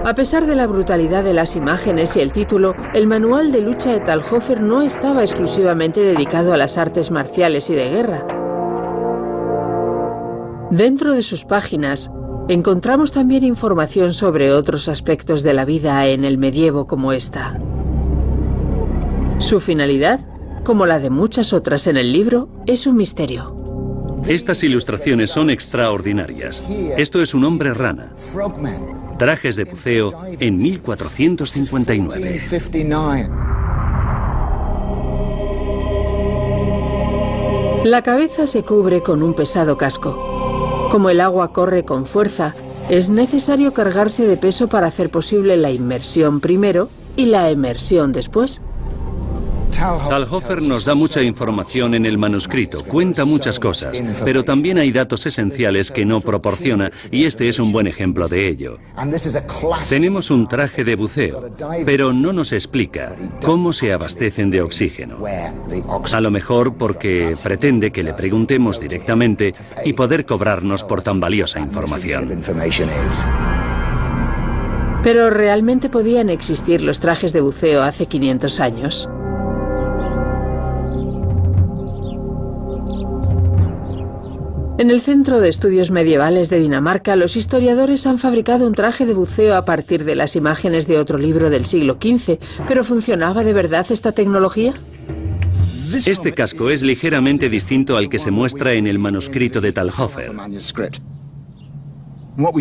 A pesar de la brutalidad de las imágenes y el título, el manual de lucha de Talhofer no estaba exclusivamente dedicado a las artes marciales y de guerra. Dentro de sus páginas, encontramos también información sobre otros aspectos de la vida en el medievo como esta. Su finalidad, como la de muchas otras en el libro, es un misterio. Estas ilustraciones son extraordinarias. Esto es un hombre rana. Trajes de buceo en 1459. La cabeza se cubre con un pesado casco. Como el agua corre con fuerza, es necesario cargarse de peso para hacer posible la inmersión primero y la emersión después. Talhofer nos da mucha información en el manuscrito, cuenta muchas cosas, pero también hay datos esenciales que no proporciona, y este es un buen ejemplo de ello. Tenemos un traje de buceo, pero no nos explica cómo se abastecen de oxígeno. A lo mejor porque pretende que le preguntemos directamente y poder cobrarnos por tan valiosa información. Pero ¿realmente podían existir los trajes de buceo hace 500 años? En el Centro de Estudios Medievales de Dinamarca, los historiadores han fabricado un traje de buceo a partir de las imágenes de otro libro del siglo XV. ¿Pero funcionaba de verdad esta tecnología? Este casco es ligeramente distinto al que se muestra en el manuscrito de Talhofer.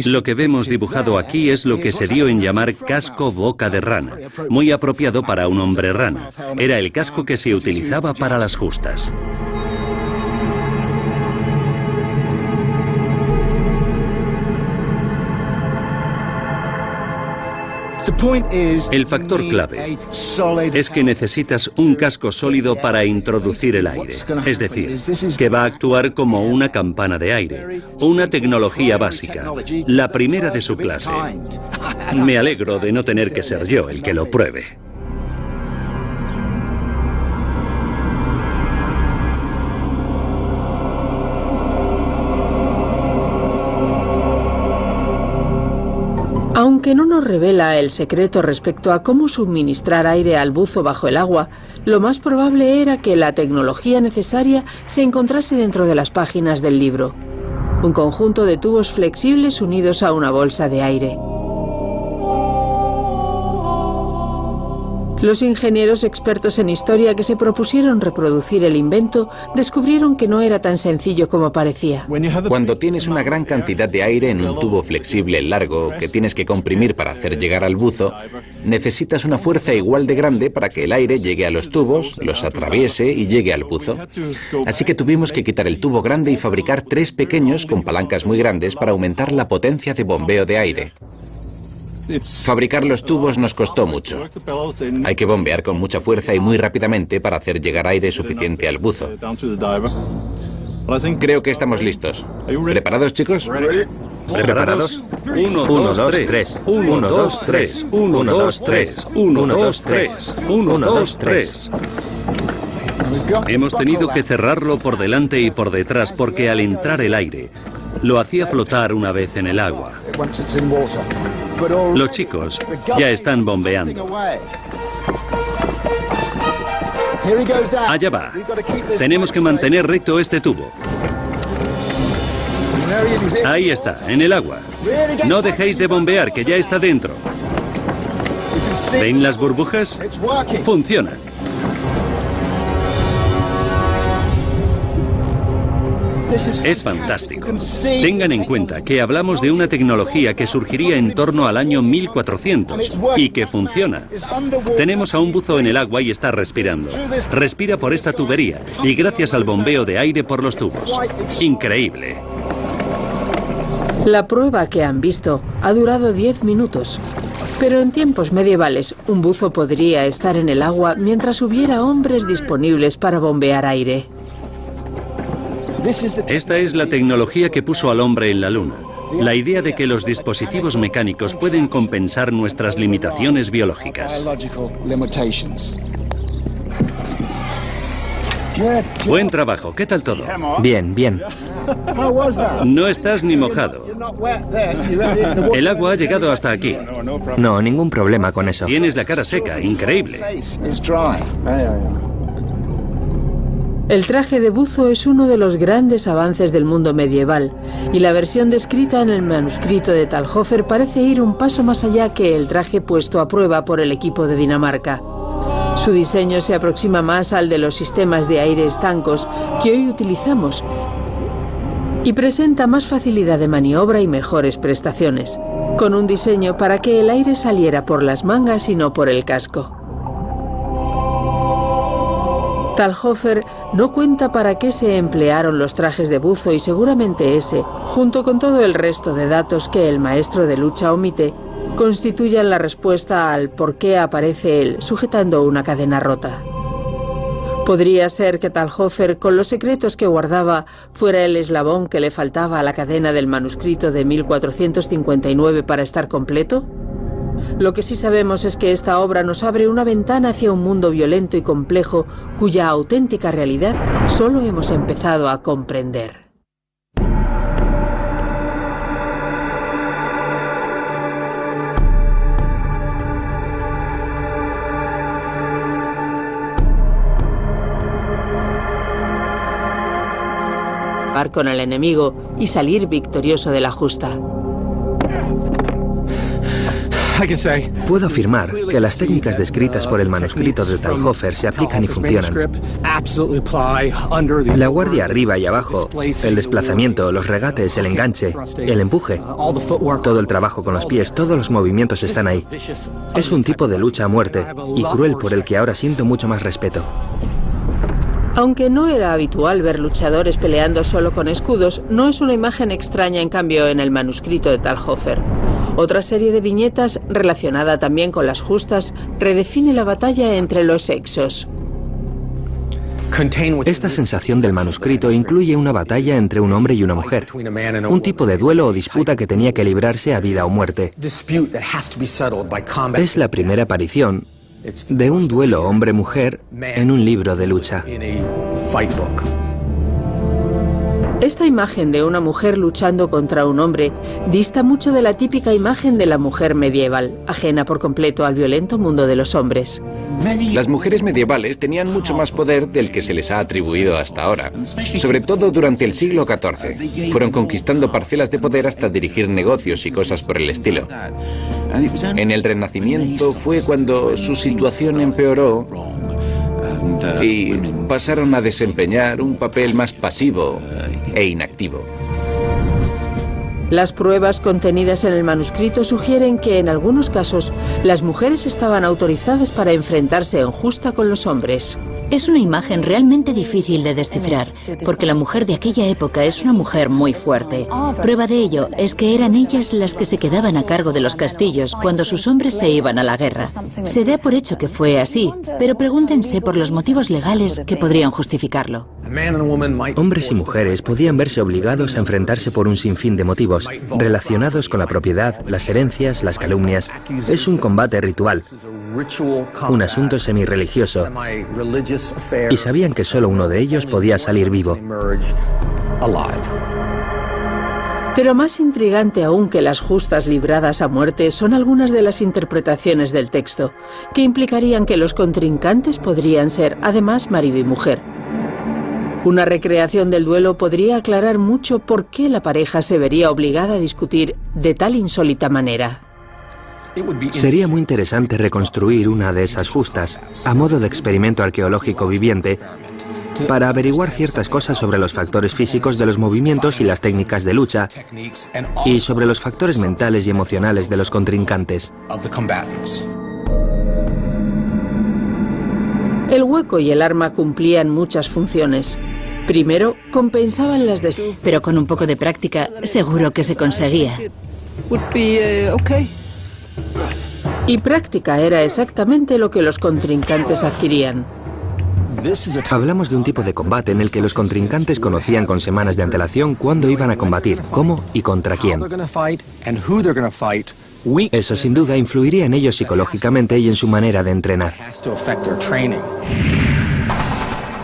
Lo que vemos dibujado aquí es lo que se dio en llamar casco boca de rana, muy apropiado para un hombre rana. Era el casco que se utilizaba para las justas. El factor clave es que necesitas un casco sólido para introducir el aire, es decir, que va a actuar como una campana de aire, una tecnología básica, la primera de su clase. Me alegro de no tener que ser yo el que lo pruebe. Aunque no nos revela el secreto respecto a cómo suministrar aire al buzo bajo el agua, lo más probable era que la tecnología necesaria se encontrase dentro de las páginas del libro. Un conjunto de tubos flexibles unidos a una bolsa de aire. Los ingenieros expertos en historia que se propusieron reproducir el invento descubrieron que no era tan sencillo como parecía. Cuando tienes una gran cantidad de aire en un tubo flexible largo que tienes que comprimir para hacer llegar al buzo, necesitas una fuerza igual de grande para que el aire llegue a los tubos, los atraviese y llegue al buzo. Así que tuvimos que quitar el tubo grande y fabricar 3 pequeños con palancas muy grandes para aumentar la potencia de bombeo de aire. Fabricar los tubos nos costó mucho. Hay que bombear con mucha fuerza y muy rápidamente para hacer llegar aire suficiente al buzo. Creo que estamos listos. ¿Preparados, chicos? ¿Preparados? 1, 2, 3. 1, 2, 3. 1, 2, 3. 1, 2, 3. 1, 2, 3. Hemos tenido que cerrarlo por delante y por detrás porque al entrar el aire lo hacía flotar una vez en el agua. Los chicos ya están bombeando. Allá va. Tenemos que mantener recto este tubo. Ahí está, en el agua. No dejéis de bombear, que ya está dentro. ¿Ven las burbujas? Funciona. Es fantástico. Tengan en cuenta que hablamos de una tecnología que surgiría en torno al año 1400 y que funciona. Tenemos a un buzo en el agua y está respirando. Respira por esta tubería y gracias al bombeo de aire por los tubos. Increíble. La prueba que han visto ha durado 10 minutos. Pero en tiempos medievales, un buzo podría estar en el agua mientras hubiera hombres disponibles para bombear aire. Esta es la tecnología que puso al hombre en la luna. La idea de que los dispositivos mecánicos pueden compensar nuestras limitaciones biológicas. Buen trabajo, ¿qué tal todo? Bien, bien. No estás ni mojado. El agua ha llegado hasta aquí. No, ningún problema con eso. Tienes la cara seca, increíble. El traje de buzo es uno de los grandes avances del mundo medieval, y la versión descrita en el manuscrito de Talhofer parece ir un paso más allá que el traje puesto a prueba por el equipo de Dinamarca. Su diseño se aproxima más al de los sistemas de aire estancos que hoy utilizamos y presenta más facilidad de maniobra y mejores prestaciones, con un diseño para que el aire saliera por las mangas y no por el casco. Talhofer no cuenta para qué se emplearon los trajes de buzo y seguramente ese, junto con todo el resto de datos que el maestro de lucha omite, constituyan la respuesta al por qué aparece él sujetando una cadena rota. Podría ser que Talhofer, con los secretos que guardaba, fuera el eslabón que le faltaba a la cadena del manuscrito de 1459 para estar completo. Lo que sí sabemos es que esta obra nos abre una ventana hacia un mundo violento y complejo cuya auténtica realidad solo hemos empezado a comprender. acabar con el enemigo y salir victorioso de la justa. Puedo afirmar que las técnicas descritas por el manuscrito de Talhofer se aplican y funcionan. La guardia arriba y abajo, el desplazamiento, los regates, el enganche, el empuje, todo el trabajo con los pies, todos los movimientos están ahí. Es un tipo de lucha a muerte y cruel por el que ahora siento mucho más respeto. Aunque no era habitual ver luchadores peleando solo con escudos, no es una imagen extraña en cambio en el manuscrito de Talhofer. Otra serie de viñetas, relacionada también con las justas, redefine la batalla entre los sexos. Esta sensación del manuscrito incluye una batalla entre un hombre y una mujer, un tipo de duelo o disputa que tenía que librarse a vida o muerte. Es la primera aparición de un duelo hombre-mujer en un libro de lucha. Esta imagen de una mujer luchando contra un hombre dista mucho de la típica imagen de la mujer medieval, ajena por completo al violento mundo de los hombres. Las mujeres medievales tenían mucho más poder del que se les ha atribuido hasta ahora, sobre todo durante el siglo XIV. Fueron conquistando parcelas de poder hasta dirigir negocios y cosas por el estilo. En el Renacimiento fue cuando su situación empeoró y pasaron a desempeñar un papel más pasivo e inactivo. Las pruebas contenidas en el manuscrito sugieren que en algunos casos las mujeres estaban autorizadas para enfrentarse en justa con los hombres. Es una imagen realmente difícil de descifrar, porque la mujer de aquella época es una mujer muy fuerte. Prueba de ello es que eran ellas las que se quedaban a cargo de los castillos cuando sus hombres se iban a la guerra. Se da por hecho que fue así, pero pregúntense por los motivos legales que podrían justificarlo. Hombres y mujeres podían verse obligados a enfrentarse por un sinfín de motivos, relacionados con la propiedad, las herencias, las calumnias. Es un combate ritual, un asunto semirreligioso. Y sabían que solo uno de ellos podía salir vivo. Pero más intrigante aún que las justas libradas a muerte son algunas de las interpretaciones del texto, que implicarían que los contrincantes podrían ser, además, marido y mujer. Una recreación del duelo podría aclarar mucho por qué la pareja se vería obligada a discutir de tal insólita manera. Sería muy interesante reconstruir una de esas justas, a modo de experimento arqueológico viviente, para averiguar ciertas cosas sobre los factores físicos de los movimientos y las técnicas de lucha, y sobre los factores mentales y emocionales de los contrincantes. El hueco y el arma cumplían muchas funciones. Primero, compensaban las pero con un poco de práctica, seguro que se conseguía. Y práctica era exactamente lo que los contrincantes adquirían. Hablamos de un tipo de combate en el que los contrincantes conocían con semanas de antelación cuándo iban a combatir, cómo y contra quién. Eso sin duda influiría en ellos psicológicamente y en su manera de entrenar.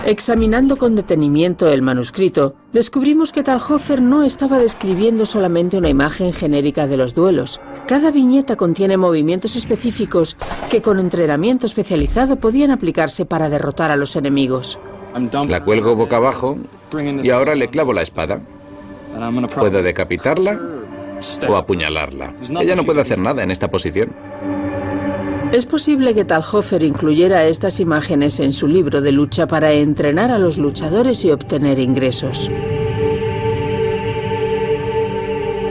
Examinando con detenimiento el manuscrito, descubrimos que Talhofer no estaba describiendo solamente una imagen genérica de los duelos. Cada viñeta contiene movimientos específicos que con entrenamiento especializado podían aplicarse para derrotar a los enemigos. La cuelgo boca abajo y ahora le clavo la espada. Puedo decapitarla o apuñalarla. Ella no puede hacer nada en esta posición. Es posible que Talhofer incluyera estas imágenes en su libro de lucha para entrenar a los luchadores y obtener ingresos.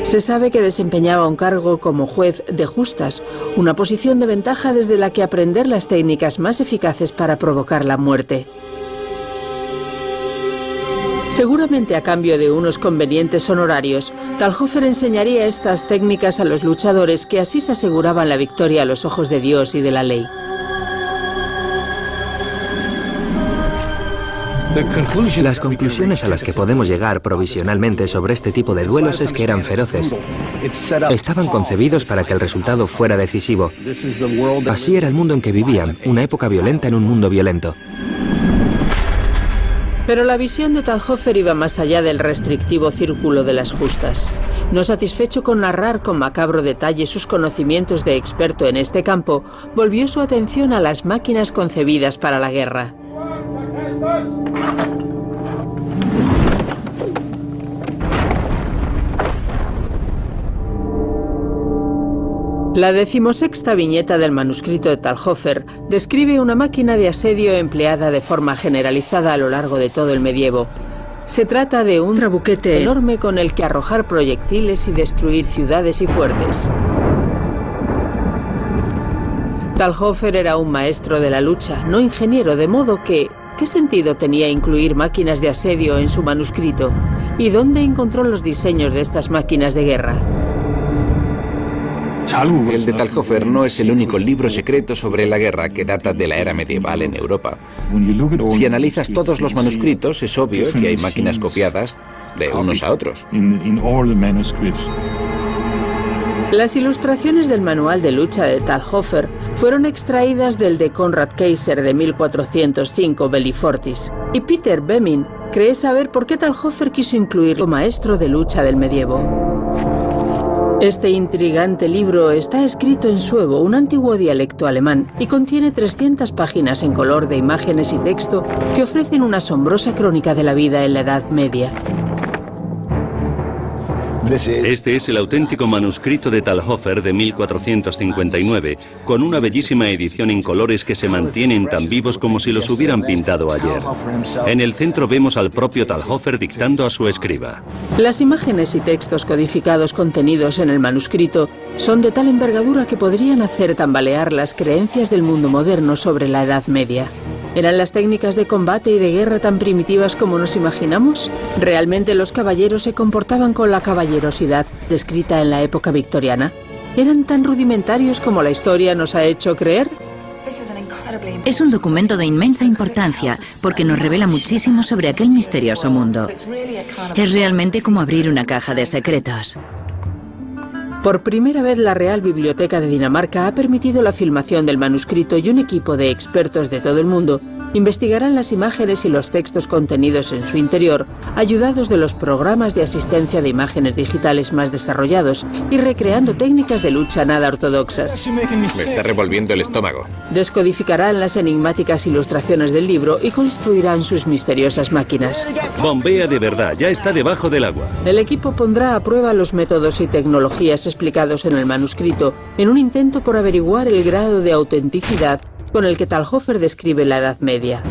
Se sabe que desempeñaba un cargo como juez de justas, una posición de ventaja desde la que aprender las técnicas más eficaces para provocar la muerte. Seguramente a cambio de unos convenientes honorarios, Talhofer enseñaría estas técnicas a los luchadores que así se aseguraban la victoria a los ojos de Dios y de la ley. Las conclusiones a las que podemos llegar provisionalmente sobre este tipo de duelos es que eran feroces. Estaban concebidos para que el resultado fuera decisivo. Así era el mundo en que vivían, una época violenta en un mundo violento. Pero la visión de Talhofer iba más allá del restrictivo círculo de las justas. No satisfecho con narrar con macabro detalle sus conocimientos de experto en este campo, volvió su atención a las máquinas concebidas para la guerra. La 16ª viñeta del manuscrito de Talhofer describe una máquina de asedio empleada de forma generalizada a lo largo de todo el medievo. Se trata de un trabuquete enorme con el que arrojar proyectiles y destruir ciudades y fuertes. Talhofer era un maestro de la lucha, no ingeniero, de modo que ¿qué sentido tenía incluir máquinas de asedio en su manuscrito? ¿Y dónde encontró los diseños de estas máquinas de guerra? El de Talhofer no es el único libro secreto sobre la guerra que data de la era medieval en Europa. Si analizas todos los manuscritos, es obvio que hay máquinas copiadas de unos a otros. Las ilustraciones del manual de lucha de Talhofer fueron extraídas del de Conrad Kaiser de 1405, Bellifortis. Y Peter Bemin cree saber por qué Talhofer quiso incluir como maestro de lucha del medievo. Este intrigante libro está escrito en suevo, un antiguo dialecto alemán, y contiene 300 páginas en color de imágenes y texto que ofrecen una asombrosa crónica de la vida en la Edad Media. Este es el auténtico manuscrito de Talhofer de 1459, con una bellísima edición en colores que se mantienen tan vivos como si los hubieran pintado ayer. En el centro vemos al propio Talhofer dictando a su escriba. Las imágenes y textos codificados contenidos en el manuscrito son de tal envergadura que podrían hacer tambalear las creencias del mundo moderno sobre la Edad Media. ¿Eran las técnicas de combate y de guerra tan primitivas como nos imaginamos? ¿Realmente los caballeros se comportaban con la caballerosidad descrita en la época victoriana? ¿Eran tan rudimentarios como la historia nos ha hecho creer? Es un documento de inmensa importancia porque nos revela muchísimo sobre aquel misterioso mundo. Es realmente como abrir una caja de secretos. Por primera vez la Real Biblioteca de Dinamarca ha permitido la filmación del manuscrito y un equipo de expertos de todo el mundo investigarán las imágenes y los textos contenidos en su interior, ayudados de los programas de asistencia de imágenes digitales más desarrollados y recreando técnicas de lucha nada ortodoxas. Me está revolviendo el estómago. Descodificarán las enigmáticas ilustraciones del libro y construirán sus misteriosas máquinas. Bombea de verdad, ya está debajo del agua. El equipo pondrá a prueba los métodos y tecnologías explicados en el manuscrito en un intento por averiguar el grado de autenticidad con el que Talhofer describe la Edad Media.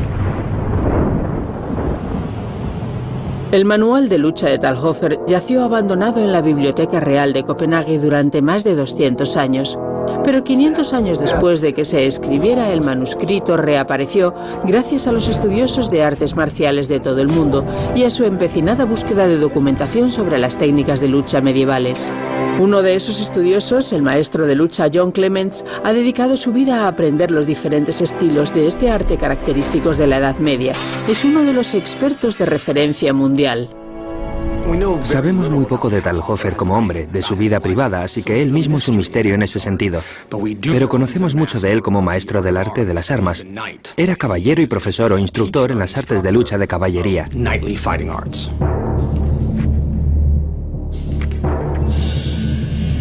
El manual de lucha de Talhofer yació abandonado en la Biblioteca Real de Copenhague durante más de 200 años. Pero 500 años después de que se escribiera el manuscrito reapareció gracias a los estudiosos de artes marciales de todo el mundo y a su empecinada búsqueda de documentación sobre las técnicas de lucha medievales. Uno de esos estudiosos, el maestro de lucha John Clements, ha dedicado su vida a aprender los diferentes estilos de este arte característicos de la Edad Media. Es uno de los expertos de referencia mundial. Sabemos muy poco de Talhofer como hombre, de su vida privada, así que él mismo es un misterio en ese sentido. Pero conocemos mucho de él como maestro del arte de las armas. Era caballero y profesor o instructor en las artes de lucha de caballería.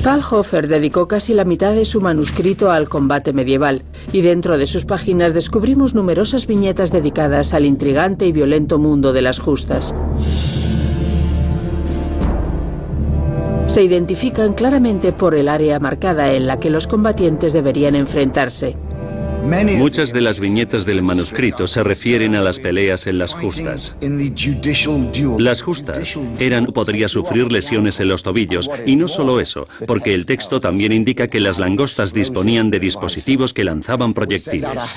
Talhofer dedicó casi la mitad de su manuscrito al combate medieval, y dentro de sus páginas descubrimos numerosas viñetas dedicadas al intrigante y violento mundo de las justas. Se identifican claramente por el área marcada en la que los combatientes deberían enfrentarse. Muchas de las viñetas del manuscrito se refieren a las peleas en las justas. Las justas podría sufrir lesiones en los tobillos, y no solo eso, porque el texto también indica que las langostas disponían de dispositivos que lanzaban proyectiles.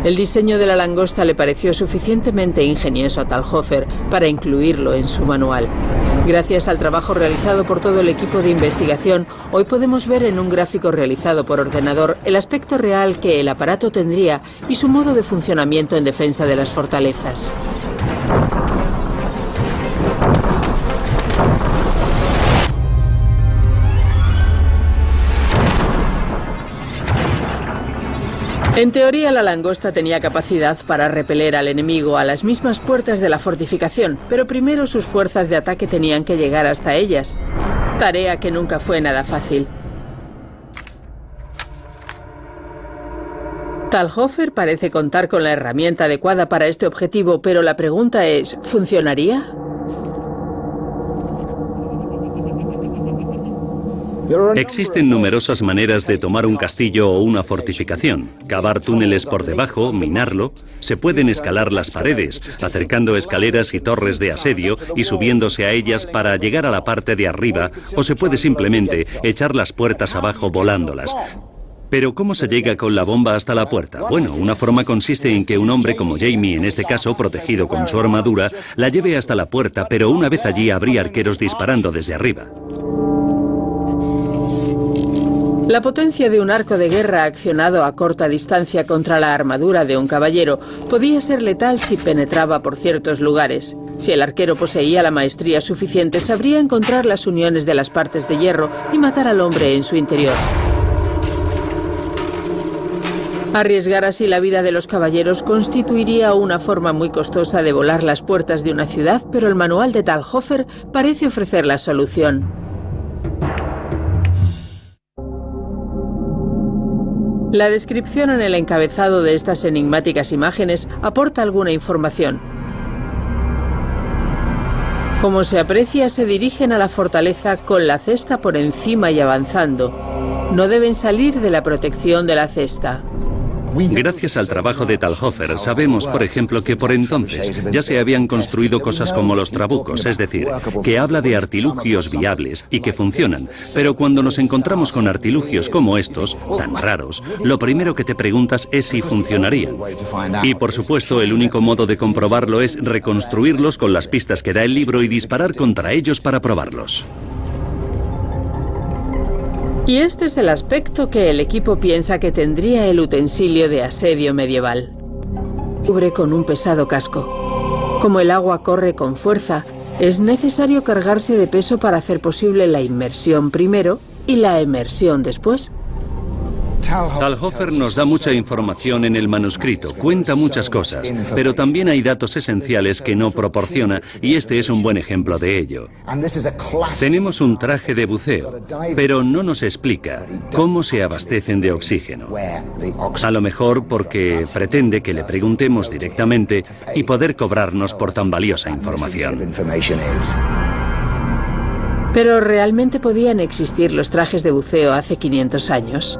El diseño de la langosta le pareció suficientemente ingenioso a Talhofer para incluirlo en su manual. Gracias al trabajo realizado por todo el equipo de investigación, hoy podemos ver en un gráfico realizado por ordenador el aspecto real que el aparato tendría y su modo de funcionamiento en defensa de las fortalezas. En teoría, la langosta tenía capacidad para repeler al enemigo a las mismas puertas de la fortificación, pero primero sus fuerzas de ataque tenían que llegar hasta ellas, tarea que nunca fue nada fácil. Talhofer parece contar con la herramienta adecuada para este objetivo, pero la pregunta es, ¿funcionaría? Existen numerosas maneras de tomar un castillo o una fortificación. Cavar túneles por debajo, minarlo. Se pueden escalar las paredes, acercando escaleras y torres de asedio y subiéndose a ellas para llegar a la parte de arriba, o se puede simplemente echar las puertas abajo volándolas. Pero ¿cómo se llega con la bomba hasta la puerta? Bueno, una forma consiste en que un hombre como Jamie, en este caso, protegido con su armadura, la lleve hasta la puerta, pero una vez allí habría arqueros disparando desde arriba. La potencia de un arco de guerra accionado a corta distancia contra la armadura de un caballero podía ser letal si penetraba por ciertos lugares. Si el arquero poseía la maestría suficiente, sabría encontrar las uniones de las partes de hierro y matar al hombre en su interior. Arriesgar así la vida de los caballeros constituiría una forma muy costosa de volar las puertas de una ciudad, pero el manual de Talhofer parece ofrecer la solución. La descripción en el encabezado de estas enigmáticas imágenes aporta alguna información. Como se aprecia, se dirigen a la fortaleza con la cesta por encima y avanzando. No deben salir de la protección de la cesta. Gracias al trabajo de Talhofer, sabemos, por ejemplo, que por entonces ya se habían construido cosas como los trabucos, es decir, que habla de artilugios viables y que funcionan. Pero cuando nos encontramos con artilugios como estos, tan raros, lo primero que te preguntas es si funcionarían. Y por supuesto, el único modo de comprobarlo es reconstruirlos con las pistas que da el libro y disparar contra ellos para probarlos. Y este es el aspecto que el equipo piensa que tendría el utensilio de asedio medieval. Cubre con un pesado casco. Como el agua corre con fuerza, es necesario cargarse de peso para hacer posible la inmersión primero y la emersión después. Talhofer nos da mucha información en el manuscrito, cuenta muchas cosas, pero también hay datos esenciales que no proporciona, y este es un buen ejemplo de ello. Tenemos un traje de buceo, pero no nos explica cómo se abastecen de oxígeno. A lo mejor porque pretende que le preguntemos directamente y poder cobrarnos por tan valiosa información. Pero ¿realmente podían existir los trajes de buceo hace 500 años?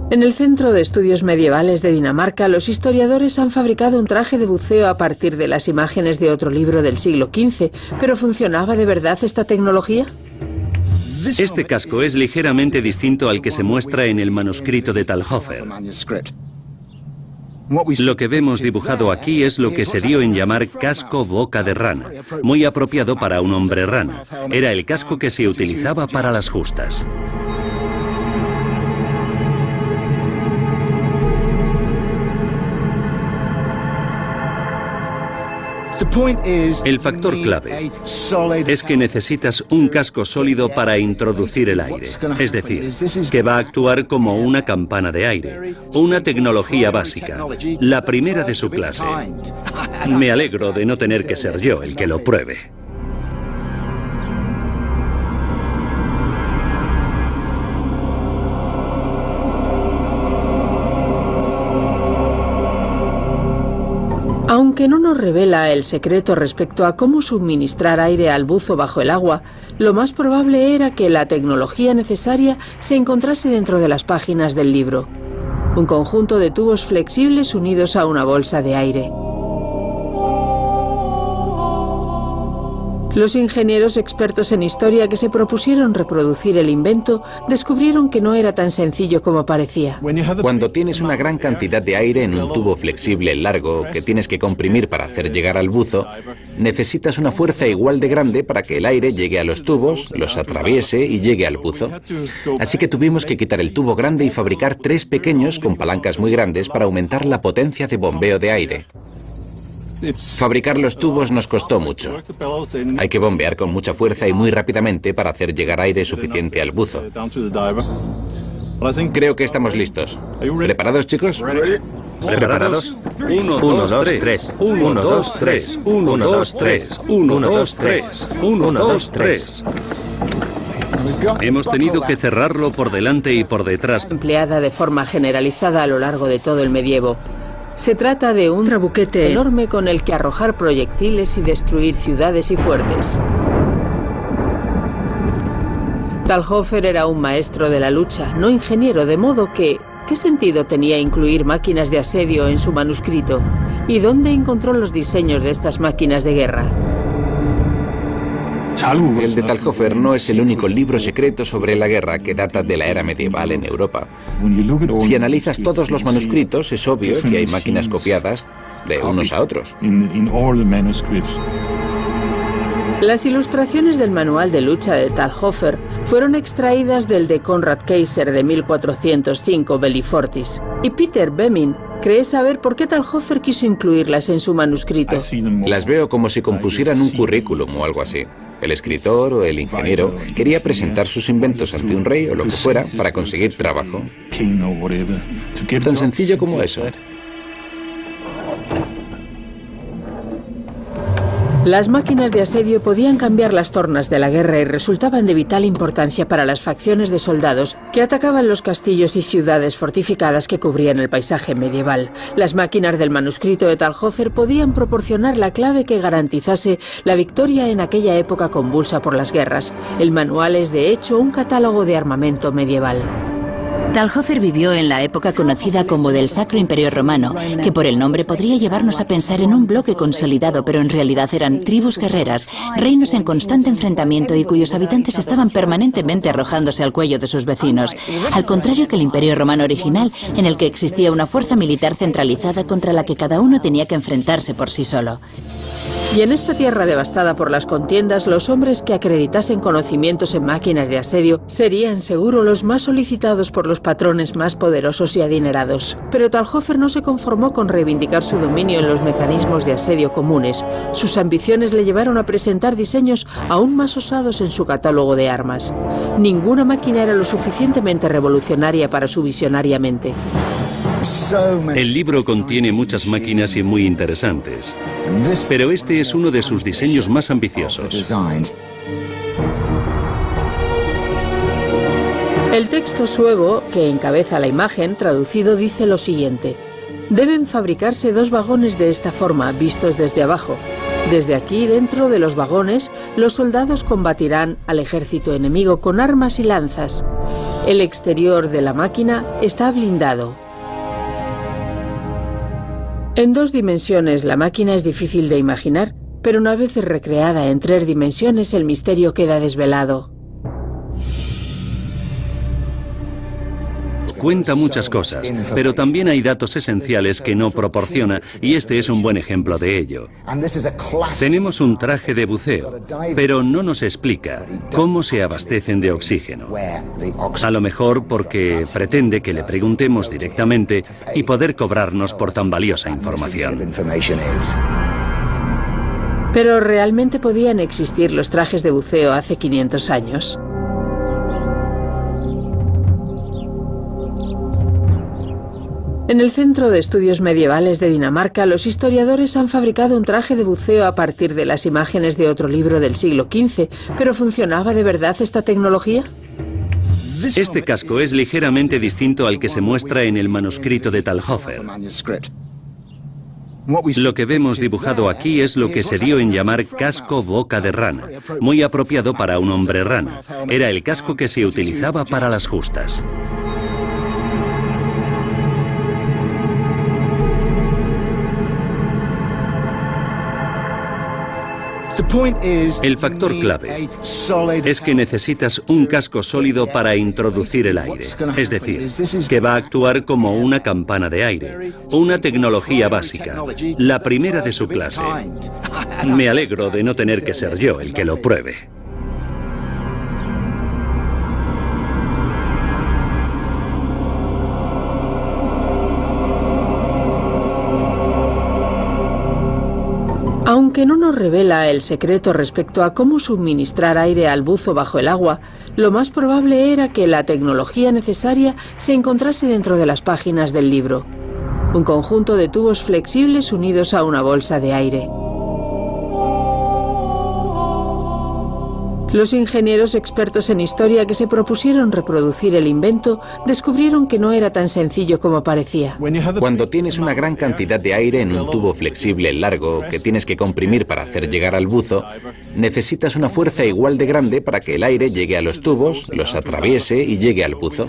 En el Centro de Estudios Medievales de Dinamarca, los historiadores han fabricado un traje de buceo a partir de las imágenes de otro libro del siglo XV. ¿Pero funcionaba de verdad esta tecnología? Este casco es ligeramente distinto al que se muestra en el manuscrito de Talhofer. Lo que vemos dibujado aquí es lo que se dio en llamar casco boca de rana, muy apropiado para un hombre rana. Era el casco que se utilizaba para las justas. El factor clave es que necesitas un casco sólido para introducir el aire, es decir, que va a actuar como una campana de aire, una tecnología básica, la primera de su clase. Me alegro de no tener que ser yo el que lo pruebe. Aunque no nos revela el secreto respecto a cómo suministrar aire al buzo bajo el agua, lo más probable era que la tecnología necesaria se encontrase dentro de las páginas del libro. Un conjunto de tubos flexibles unidos a una bolsa de aire. Los ingenieros expertos en historia que se propusieron reproducir el invento descubrieron que no era tan sencillo como parecía. Cuando tienes una gran cantidad de aire en un tubo flexible largo que tienes que comprimir para hacer llegar al buzo, necesitas una fuerza igual de grande para que el aire llegue a los tubos, los atraviese y llegue al buzo. Así que tuvimos que quitar el tubo grande y fabricar 3 pequeños con palancas muy grandes para aumentar la potencia de bombeo de aire. Fabricar los tubos nos costó mucho. Hay que bombear con mucha fuerza y muy rápidamente para hacer llegar aire suficiente al buzo. Creo que estamos listos. ¿Preparados, chicos? ¿Preparados? 1, 2, 3. 1, 2, 3. 1, 2, 3. 1, 2, 3. 1, 2, 3. Hemos tenido que cerrarlo por delante y por detrás. Empleada de forma generalizada a lo largo de todo el medievo. Se trata de un trabuquete enorme con el que arrojar proyectiles y destruir ciudades y fuertes. Talhofer era un maestro de la lucha, no ingeniero, de modo que ¿qué sentido tenía incluir máquinas de asedio en su manuscrito? ¿Y dónde encontró los diseños de estas máquinas de guerra? El de Talhofer no es el único libro secreto sobre la guerra que data de la era medieval en Europa. Si analizas todos los manuscritos, es obvio que hay máquinas copiadas de unos a otros. Las ilustraciones del manual de lucha de Talhofer fueron extraídas del de Conrad Kaiser de 1405, Bellifortis. Y Peter Bemin cree saber por qué Talhofer quiso incluirlas en su manuscrito. Las veo como si compusieran un currículum o algo así. El escritor o el ingeniero quería presentar sus inventos ante un rey o lo que fuera para conseguir trabajo. Tan sencillo como eso. Las máquinas de asedio podían cambiar las tornas de la guerra y resultaban de vital importancia para las facciones de soldados que atacaban los castillos y ciudades fortificadas que cubrían el paisaje medieval. Las máquinas del manuscrito de Talhofer podían proporcionar la clave que garantizase la victoria en aquella época convulsa por las guerras. El manual es, de hecho, un catálogo de armamento medieval. Talhofer vivió en la época conocida como del Sacro Imperio Romano, que por el nombre podría llevarnos a pensar en un bloque consolidado, pero en realidad eran tribus guerreras, reinos en constante enfrentamiento y cuyos habitantes estaban permanentemente arrojándose al cuello de sus vecinos, al contrario que el Imperio Romano original, en el que existía una fuerza militar centralizada contra la que cada uno tenía que enfrentarse por sí solo. Y en esta tierra devastada por las contiendas, los hombres que acreditasen conocimientos en máquinas de asedio serían seguro los más solicitados por los patrones más poderosos y adinerados. Pero Talhofer no se conformó con reivindicar su dominio en los mecanismos de asedio comunes. Sus ambiciones le llevaron a presentar diseños aún más osados en su catálogo de armas. Ninguna máquina era lo suficientemente revolucionaria para su visionaria mente. El libro contiene muchas máquinas y muy interesantes, pero este es uno de sus diseños más ambiciosos. El texto suevo, que encabeza la imagen, traducido, dice lo siguiente: deben fabricarse 2 vagones de esta forma, vistos desde abajo. Desde aquí, dentro de los vagones, los soldados combatirán al ejército enemigo con armas y lanzas. El exterior de la máquina está blindado. En 2 dimensiones la máquina es difícil de imaginar, pero una vez recreada en 3 dimensiones el misterio queda desvelado. Cuenta muchas cosas, pero también hay datos esenciales que no proporciona, y este es un buen ejemplo de ello. Tenemos un traje de buceo, pero no nos explica cómo se abastecen de oxígeno. A lo mejor porque pretende que le preguntemos directamente y poder cobrarnos por tan valiosa información. Pero ¿realmente podían existir los trajes de buceo hace 500 años? En el Centro de Estudios Medievales de Dinamarca, los historiadores han fabricado un traje de buceo a partir de las imágenes de otro libro del siglo XV. ¿Pero funcionaba de verdad esta tecnología? Este casco es ligeramente distinto al que se muestra en el manuscrito de Talhofer. Lo que vemos dibujado aquí es lo que se dio en llamar casco boca de rana, muy apropiado para un hombre rana. Era el casco que se utilizaba para las justas. El factor clave es que necesitas un casco sólido para introducir el aire, es decir, que va a actuar como una campana de aire, una tecnología básica, la primera de su clase. Me alegro de no tener que ser yo el que lo pruebe. Aunque no nos revela el secreto respecto a cómo suministrar aire al buzo bajo el agua, lo más probable era que la tecnología necesaria se encontrase dentro de las páginas del libro. Un conjunto de tubos flexibles unidos a una bolsa de aire. Los ingenieros expertos en historia que se propusieron reproducir el invento descubrieron que no era tan sencillo como parecía. Cuando tienes una gran cantidad de aire en un tubo flexible largo que tienes que comprimir para hacer llegar al buzo, necesitas una fuerza igual de grande para que el aire llegue a los tubos, los atraviese y llegue al buzo.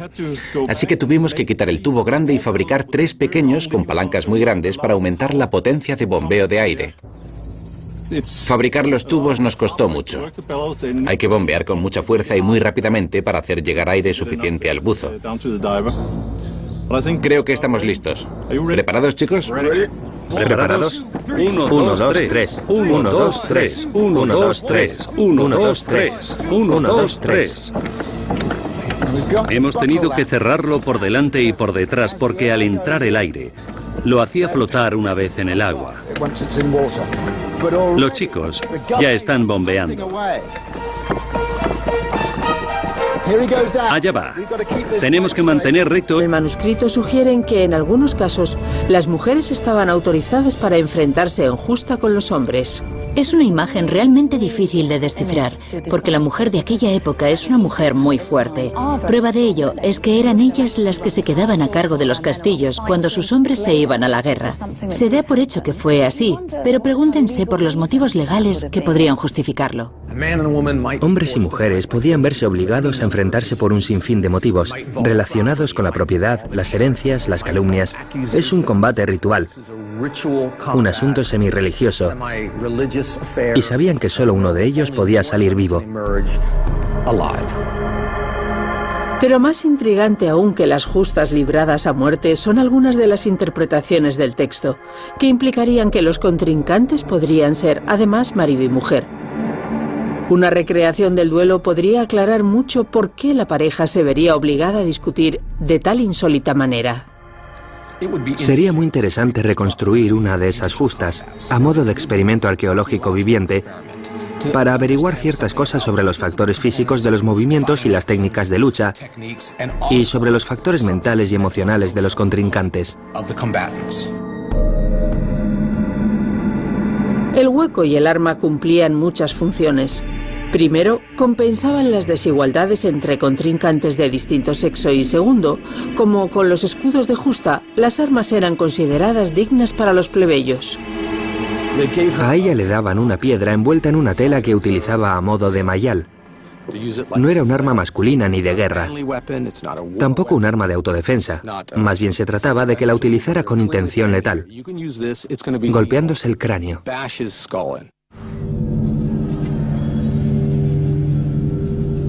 Así que tuvimos que quitar el tubo grande y fabricar 3 pequeños con palancas muy grandes para aumentar la potencia de bombeo de aire. Fabricar los tubos nos costó mucho. Hay que bombear con mucha fuerza y muy rápidamente para hacer llegar aire suficiente al buzo. Creo que estamos listos. ¿Preparados, chicos? ¿Preparados? 1, 2, 3. 1, 2, 3. 1, 2, 3. 1, 2, 3. 1, 2, 3. Hemos tenido que cerrarlo por delante y por detrás porque al entrar el aire lo hacía flotar una vez en el agua. Los chicos ya están bombeando. Allá va. Tenemos que mantener recto. El manuscrito sugieren que en algunos casos las mujeres estaban autorizadas para enfrentarse en justa con los hombres. Es una imagen realmente difícil de descifrar, porque la mujer de aquella época es una mujer muy fuerte. Prueba de ello es que eran ellas las que se quedaban a cargo de los castillos cuando sus hombres se iban a la guerra. Se da por hecho que fue así, pero pregúntense por los motivos legales que podrían justificarlo. Hombres y mujeres podían verse obligados a enfrentarse por un sinfín de motivos relacionados con la propiedad, las herencias, las calumnias. Es un combate ritual, un asunto semirreligioso, y sabían que solo uno de ellos podía salir vivo. Pero más intrigante aún que las justas libradas a muerte son algunas de las interpretaciones del texto, que implicarían que los contrincantes podrían ser además marido y mujer. Una recreación del duelo podría aclarar mucho por qué la pareja se vería obligada a discutir de tal insólita manera. Sería muy interesante reconstruir una de esas justas, a modo de experimento arqueológico viviente, para averiguar ciertas cosas sobre los factores físicos de los movimientos y las técnicas de lucha, y sobre los factores mentales y emocionales de los contrincantes. El hueco y el arma cumplían muchas funciones. Primero, compensaban las desigualdades entre contrincantes de distinto sexo y segundo, como con los escudos de justa, las armas eran consideradas dignas para los plebeyos. A ella le daban una piedra envuelta en una tela que utilizaba a modo de mayal. No era un arma masculina ni de guerra, tampoco un arma de autodefensa. Más bien se trataba de que la utilizara con intención letal, golpeándose el cráneo.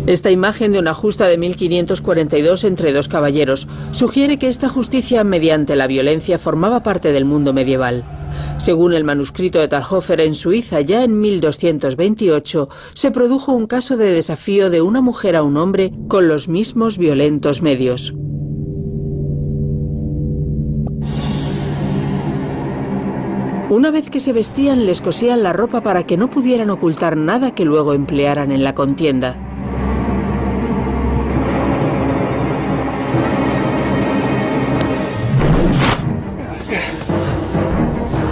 Esta imagen de una justa de 1542 entre 2 caballeros sugiere que esta justicia mediante la violencia formaba parte del mundo medieval. Según el manuscrito de Talhofer, en Suiza ya en 1228 se produjo un caso de desafío de una mujer a un hombre con los mismos violentos medios. Una vez que se vestían, les cosían la ropa para que no pudieran ocultar nada que luego emplearan en la contienda.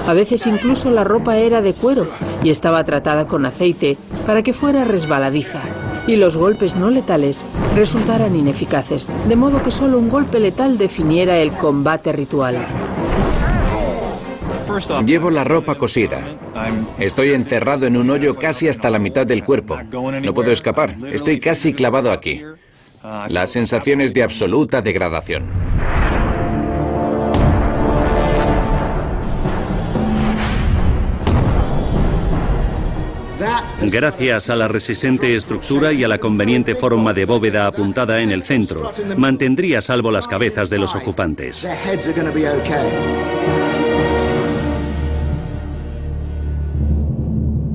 A veces incluso la ropa era de cuero y estaba tratada con aceite para que fuera resbaladiza y los golpes no letales resultaran ineficaces, de modo que solo un golpe letal definiera el combate ritual. Llevo la ropa cosida. Estoy enterrado en un hoyo casi hasta la mitad del cuerpo. No puedo escapar. Estoy casi clavado aquí. La sensación es de absoluta degradación. Gracias a la resistente estructura y a la conveniente forma de bóveda apuntada en el centro, mantendría a salvo las cabezas de los ocupantes.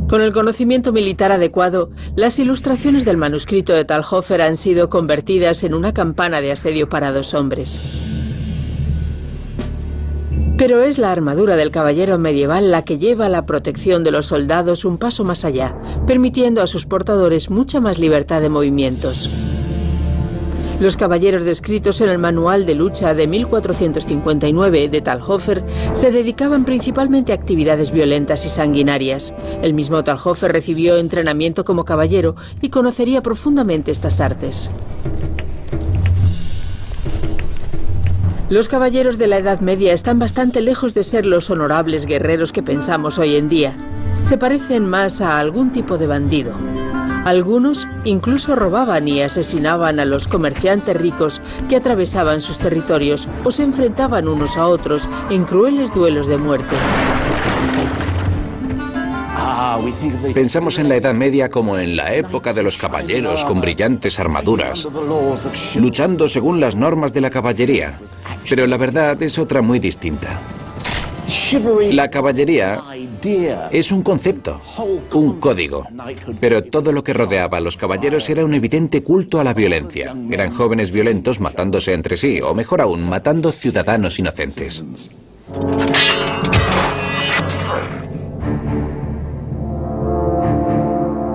Con el conocimiento militar adecuado, las ilustraciones del manuscrito de Talhofer han sido convertidas en una campana de asedio para 2 hombres. Pero es la armadura del caballero medieval la que lleva la protección de los soldados un paso más allá, permitiendo a sus portadores mucha más libertad de movimientos. Los caballeros descritos en el manual de lucha de 1459 de Talhofer se dedicaban principalmente a actividades violentas y sanguinarias. El mismo Talhofer recibió entrenamiento como caballero y conocería profundamente estas artes. Los caballeros de la Edad Media están bastante lejos de ser los honorables guerreros que pensamos hoy en día. Se parecen más a algún tipo de bandido. Algunos incluso robaban y asesinaban a los comerciantes ricos que atravesaban sus territorios o se enfrentaban unos a otros en crueles duelos de muerte. Pensamos en la Edad Media como en la época de los caballeros con brillantes armaduras, luchando según las normas de la caballería. Pero la verdad es otra muy distinta. La caballería es un concepto, un código, pero todo lo que rodeaba a los caballeros era un evidente culto a la violencia. Eran jóvenes violentos matándose entre sí, o mejor aún, matando ciudadanos inocentes.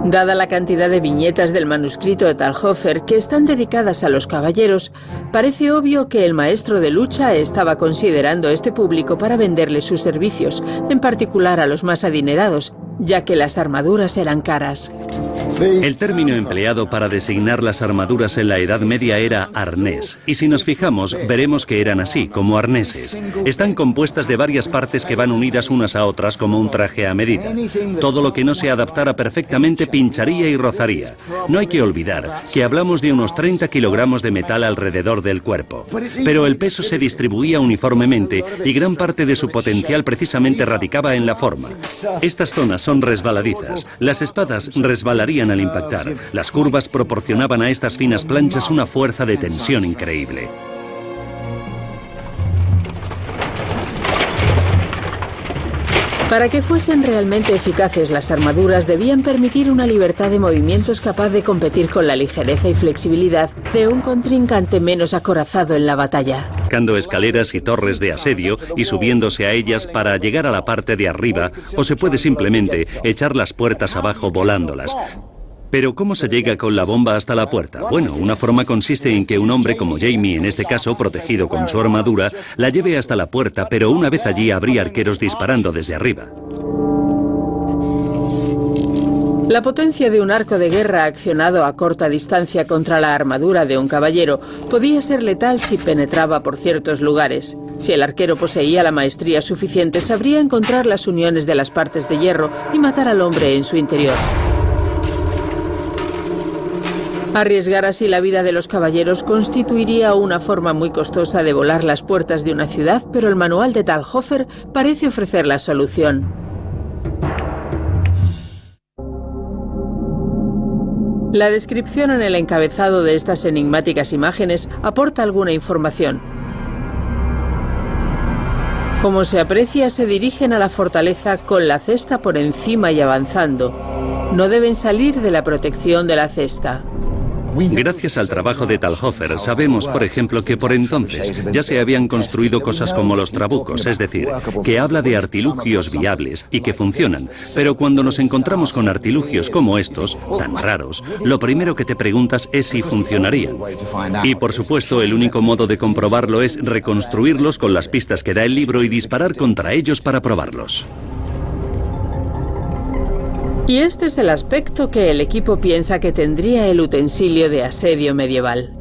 Dada la cantidad de viñetas del manuscrito de Talhofer que están dedicadas a los caballeros, parece obvio que el maestro de lucha estaba considerando este público para venderle sus servicios, en particular a los más adinerados, ya que las armaduras eran caras. El término empleado para designar las armaduras en la Edad Media era arnés, y si nos fijamos veremos que eran así, como arneses. Están compuestas de varias partes que van unidas unas a otras como un traje a medida. Todo lo que no se adaptara perfectamente pincharía y rozaría. No hay que olvidar que hablamos de unos 30 kilogramos de metal alrededor del cuerpo. Pero el peso se distribuía uniformemente y gran parte de su potencial precisamente radicaba en la forma. Estas zonas son resbaladizas. Las espadas resbalarían al impactar. Las curvas proporcionaban a estas finas planchas una fuerza de tensión increíble. Para que fuesen realmente eficaces, las armaduras debían permitir una libertad de movimientos capaz de competir con la ligereza y flexibilidad de un contrincante menos acorazado en la batalla. Buscando escaleras y torres de asedio y subiéndose a ellas para llegar a la parte de arriba, o se puede simplemente echar las puertas abajo volándolas. Pero ¿cómo se llega con la bomba hasta la puerta? Bueno, una forma consiste en que un hombre como Jamie, en este caso protegido con su armadura, la lleve hasta la puerta, pero una vez allí habría arqueros disparando desde arriba. La potencia de un arco de guerra accionado a corta distancia contra la armadura de un caballero podía ser letal si penetraba por ciertos lugares. Si el arquero poseía la maestría suficiente, sabría encontrar las uniones de las partes de hierro y matar al hombre en su interior. Arriesgar así la vida de los caballeros constituiría una forma muy costosa de volar las puertas de una ciudad, pero el manual de Talhofer parece ofrecer la solución. La descripción en el encabezado de estas enigmáticas imágenes aporta alguna información. Como se aprecia, se dirigen a la fortaleza con la cesta por encima y avanzando. No deben salir de la protección de la cesta. Gracias al trabajo de Talhofer sabemos, por ejemplo, que por entonces ya se habían construido cosas como los trabucos, es decir, que habla de artilugios viables y que funcionan. Pero cuando nos encontramos con artilugios como estos, tan raros, lo primero que te preguntas es si funcionarían. Y por supuesto, el único modo de comprobarlo es reconstruirlos con las pistas que da el libro y disparar contra ellos para probarlos. Y este es el aspecto que el equipo piensa que tendría el utensilio de asedio medieval.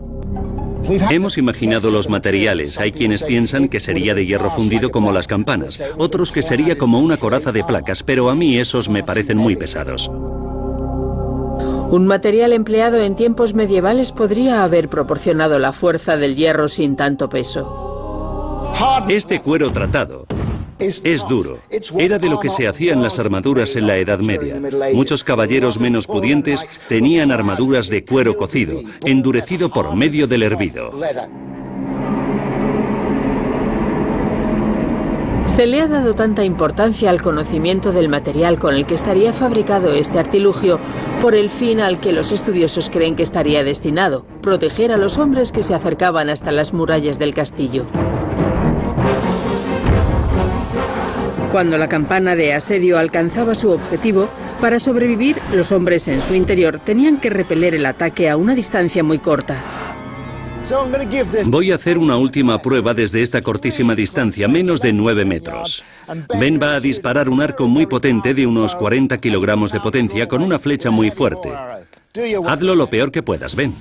Hemos imaginado los materiales. Hay quienes piensan que sería de hierro fundido como las campanas, otros que sería como una coraza de placas, pero a mí esos me parecen muy pesados. Un material empleado en tiempos medievales podría haber proporcionado la fuerza del hierro sin tanto peso. Este cuero tratado es duro. Era de lo que se hacían las armaduras en la Edad Media. Muchos caballeros menos pudientes tenían armaduras de cuero cocido, endurecido por medio del hervido. Se le ha dado tanta importancia al conocimiento del material con el que estaría fabricado este artilugio por el fin al que los estudiosos creen que estaría destinado: proteger a los hombres que se acercaban hasta las murallas del castillo. Cuando la campana de asedio alcanzaba su objetivo, para sobrevivir, los hombres en su interior tenían que repeler el ataque a una distancia muy corta. Voy a hacer una última prueba desde esta cortísima distancia, menos de 9 metros. Ben va a disparar un arco muy potente de unos 40 kilogramos de potencia con una flecha muy fuerte. Hazlo lo peor que puedas, Ben.